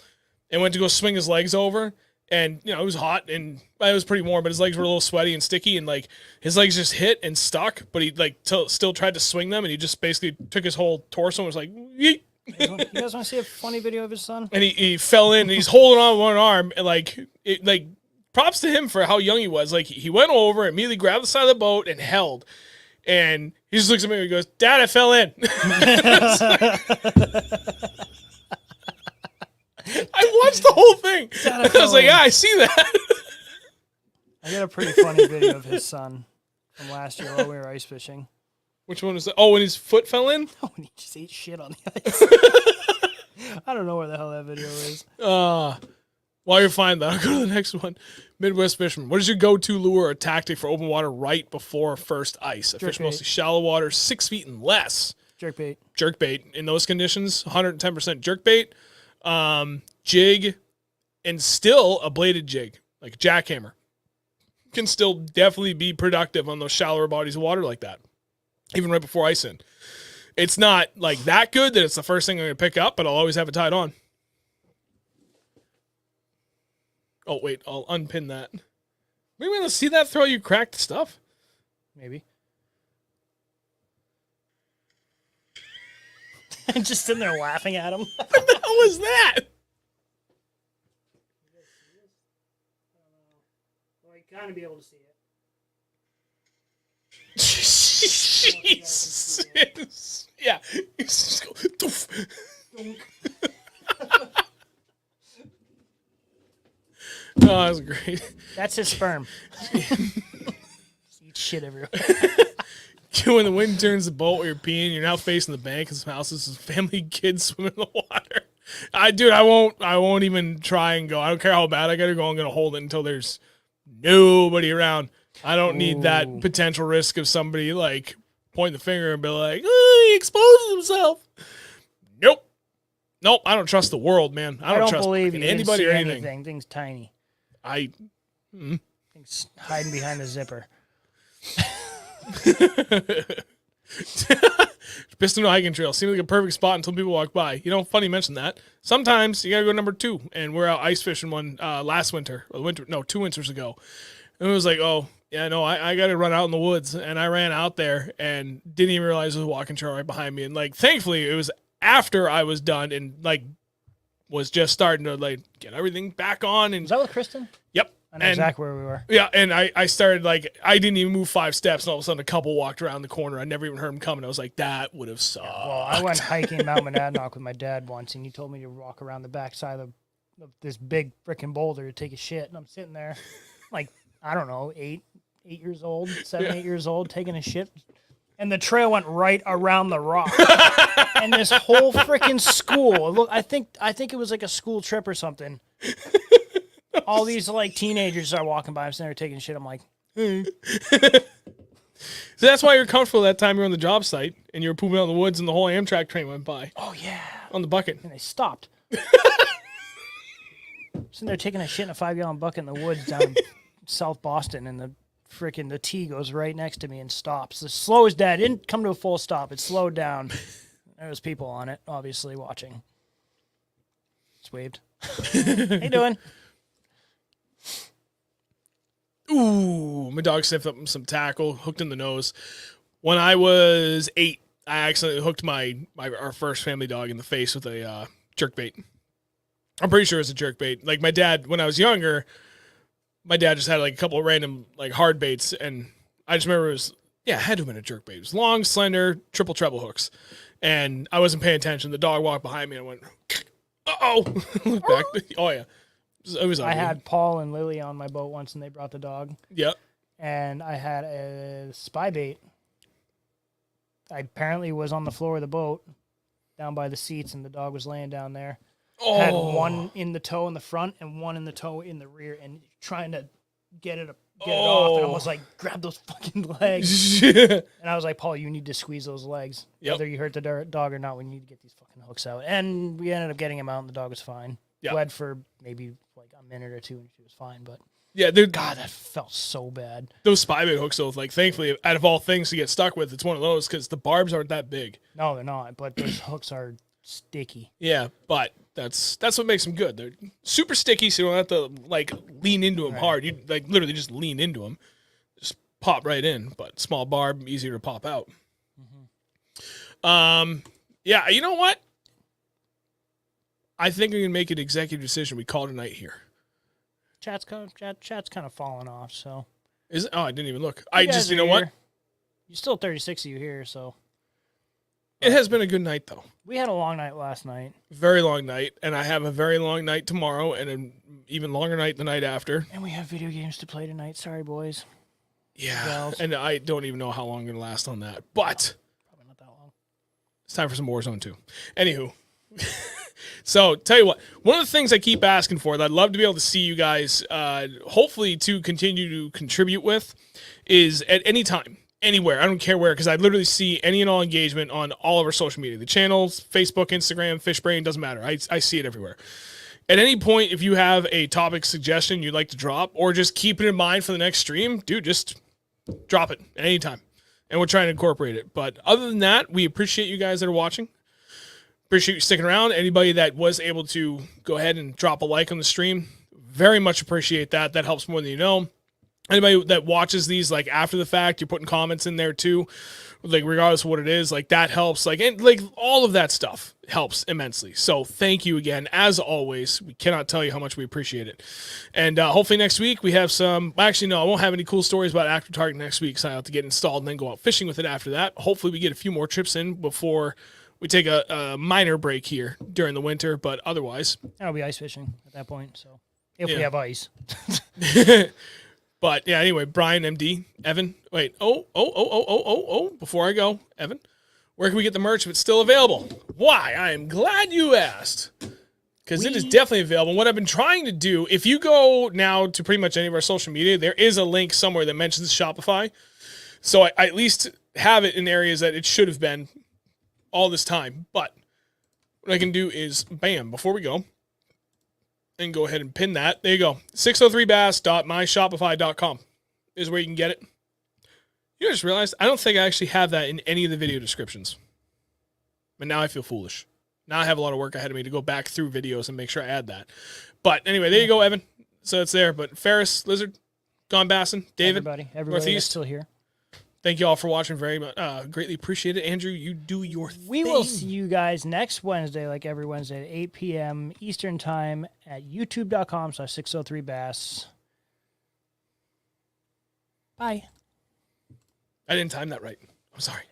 and went to go swing his legs over. And, you know, it was hot and it was pretty warm, but his legs were a little sweaty and sticky. And, like, his legs just hit and stuck, but he, like, still tried to swing them. And he just basically took his whole torso and was like, yeet. You guys want to see a funny video of his son? And he fell in and he's holding on one arm. And, props to him for how young he was. Like, he went over, immediately grabbed the side of the boat and held. And he just looks at me and he goes, Dad, I fell in. I watched the whole thing. I was like, yeah, I see that. I got a pretty funny video of his son from last year while we were ice fishing. Which one was that? Oh, when his foot fell in? Oh, and he just ate shit on the ice. I don't know where the hell that video is. While you're fine, though, I'll go to the next one. Midwest fisherman. What is your go-to lure or tactic for open water right before first ice? I fish mostly shallow water, 6 feet and less. Jerkbait. Jerkbait. In those conditions, 110% jerkbait. Jig, and still a bladed jig, like a jackhammer. Can still definitely be productive on those shallower bodies of water like that, even right before ice in. It's not like that good that it's the first thing I'm going to pick up, but I'll always have it tied on. Oh, wait, I'll unpin that. Maybe let's see that throw you cracked stuff. Maybe. Just sitting there laughing at him. What the hell was that? Well, you kind of be able to see it. Jesus. Yeah. You just go, doof. Oh, that was great. That's his sperm. Eat shit everywhere. When the wind turns the boat where you're peeing, you're now facing the bank, and some houses, some family kids swimming in the water. I won't even try and go. I don't care how bad I gotta go. I'm gonna hold it until there's nobody around. I don't need that potential risk of somebody like pointing the finger and be like, oh, he exposed himself. Nope. I don't trust the world, man. I don't trust believe you anybody or anything. anything. Thing's tiny. Thing's hiding behind the zipper. Piston hiking trail seemed like a perfect spot until people walk by. You know, funny you mention that. Sometimes you gotta go number 2, and we're out ice fishing one last winter, 2 winters ago. And it was like, oh yeah, no, I gotta run out in the woods, and I ran out there and didn't even realize there was a walking trail right behind me. And like, thankfully, it was after I was done and like was just starting to like get everything back on. And was that with Kristen? Yep. I know exactly where we were. Yeah, and I started, like, I didn't even move 5 steps, and all of a sudden a couple walked around the corner. I never even heard them coming. I was like, that would have sucked. Well, I went hiking Mount Monadnock with my dad once, and he told me to walk around the backside of this big freaking boulder to take a shit, and I'm sitting there, like, I don't know, 8 years old, 7, 8 years old, taking a shit, and the trail went right around the rock. And this whole freaking school, look, I think it was like a school trip or something. All these like teenagers are walking by. I'm sitting there taking shit. I'm like, hey. So that's why you're comfortable that time you're on the job site and you were pooping out in the woods and the whole Amtrak train went by. Oh yeah. On the bucket. And they stopped. Sitting there taking a shit in a 5-gallon bucket in the woods down in South Boston, and the T goes right next to me and stops. The slowest dad didn't come to a full stop. It slowed down. There was people on it, obviously watching. Just waved. How you doing? Ooh, my dog sniffed up some tackle, hooked in the nose. When I was 8, I accidentally hooked our first family dog in the face with a jerkbait. I'm pretty sure it was a jerkbait. Like my dad, when I was younger, my dad just had like a couple of random like hard baits, and I just remember it had to have been a jerkbait. It was long, slender, triple treble hooks, and I wasn't paying attention. The dog walked behind me and I went, uh-oh. Looked back. Oh yeah. It was ugly. I had Paul and Lily on my boat once, and they brought the dog. Yep. And I had a spy bait. I apparently was on the floor of the boat, down by the seats, and the dog was laying down there. Oh. Had one in the toe in the front and one in the toe in the rear, and trying to get it off. And I was like, grab those fucking legs. And I was like, Paul, you need to squeeze those legs. Yep. Whether you hurt the dog or not, we need to get these fucking hooks out. And we ended up getting him out, and the dog was fine. Yep. Bled for maybe like a minute or 2, and she was fine. But yeah, God, that felt so bad. Those spy bait hooks, though, like thankfully, out of all things to get stuck with, it's one of those because the barbs aren't that big. No, they're not. But those hooks are sticky. Yeah, but that's what makes them good. They're super sticky, so you don't have to like lean into them hard. You like literally just lean into them, just pop right in. But small barb, easier to pop out. Mm-hmm. Yeah, you know what? I think I'm gonna make an executive decision. We call it a night here. Chat's kind of falling off. So is it? Oh, I didn't even look. You know what? You're still 36 of you here, so it has been a good night though. We had a long night last night. Very long night, and I have a very long night tomorrow, and an even longer night the night after. And we have video games to play tonight. Sorry, boys. Yeah, Girls. and I don't even know how long I'm gonna last on that, but Probably not that long. it's time for some Warzone 2. Anywho. So, tell you what, one of the things I keep asking for that I'd love to be able to see you guys, hopefully to continue to contribute with, is at any time, anywhere, I don't care where, because I literally see any and all engagement on all of our social media. The channels, Facebook, Instagram, Fishbrain, doesn't matter. I see it everywhere. At any point, if you have a topic suggestion you'd like to drop, or just keep it in mind for the next stream, dude, just drop it at any time. And we're trying to incorporate it. But other than that, we appreciate you guys that are watching. Appreciate you sticking around. Anybody that was able to go ahead and drop a like on the stream, very much appreciate that. That helps more than you know. Anybody that watches these like after the fact, you're putting comments in there too, like regardless of what it is, like that helps. Like, and like all of that stuff helps immensely. So thank you again, as always. We cannot tell you how much we appreciate it. And hopefully next week we have some. Actually, no, I won't have any cool stories about Active Target next week, so I have to get installed and then go out fishing with it after that. Hopefully we get a few more trips in before we take a minor break here during the winter. But otherwise, I'll be ice fishing at that point. So if we have ice. But yeah, anyway, Brian, MD, Evan, wait, before I go, Evan, where can we get the merch if it's still available? Why? I am glad you asked, because it is definitely available. What I've been trying to do, if you go now to pretty much any of our social media, there is a link somewhere that mentions Shopify. So I at least have it in areas that it should have been all this time. But what I can do is, bam, before we go, and go ahead and pin that. There you go. 603bass.myshopify.com is where you can get it. You just realized I don't think I actually have that in any of the video descriptions. But now I feel foolish. Now I have a lot of work ahead of me to go back through videos and make sure I add that. But anyway, there you go, Evan. So it's there. But Ferris, Lizard, Gone Bassin, David, Everybody Northeast, that's still here. Thank you all for watching very much. Greatly appreciate it. Andrew, you do your thing. We will see you guys next Wednesday, like every Wednesday at 8 p.m. Eastern Time at youtube.com/603bass. Bye. I didn't time that right. I'm sorry.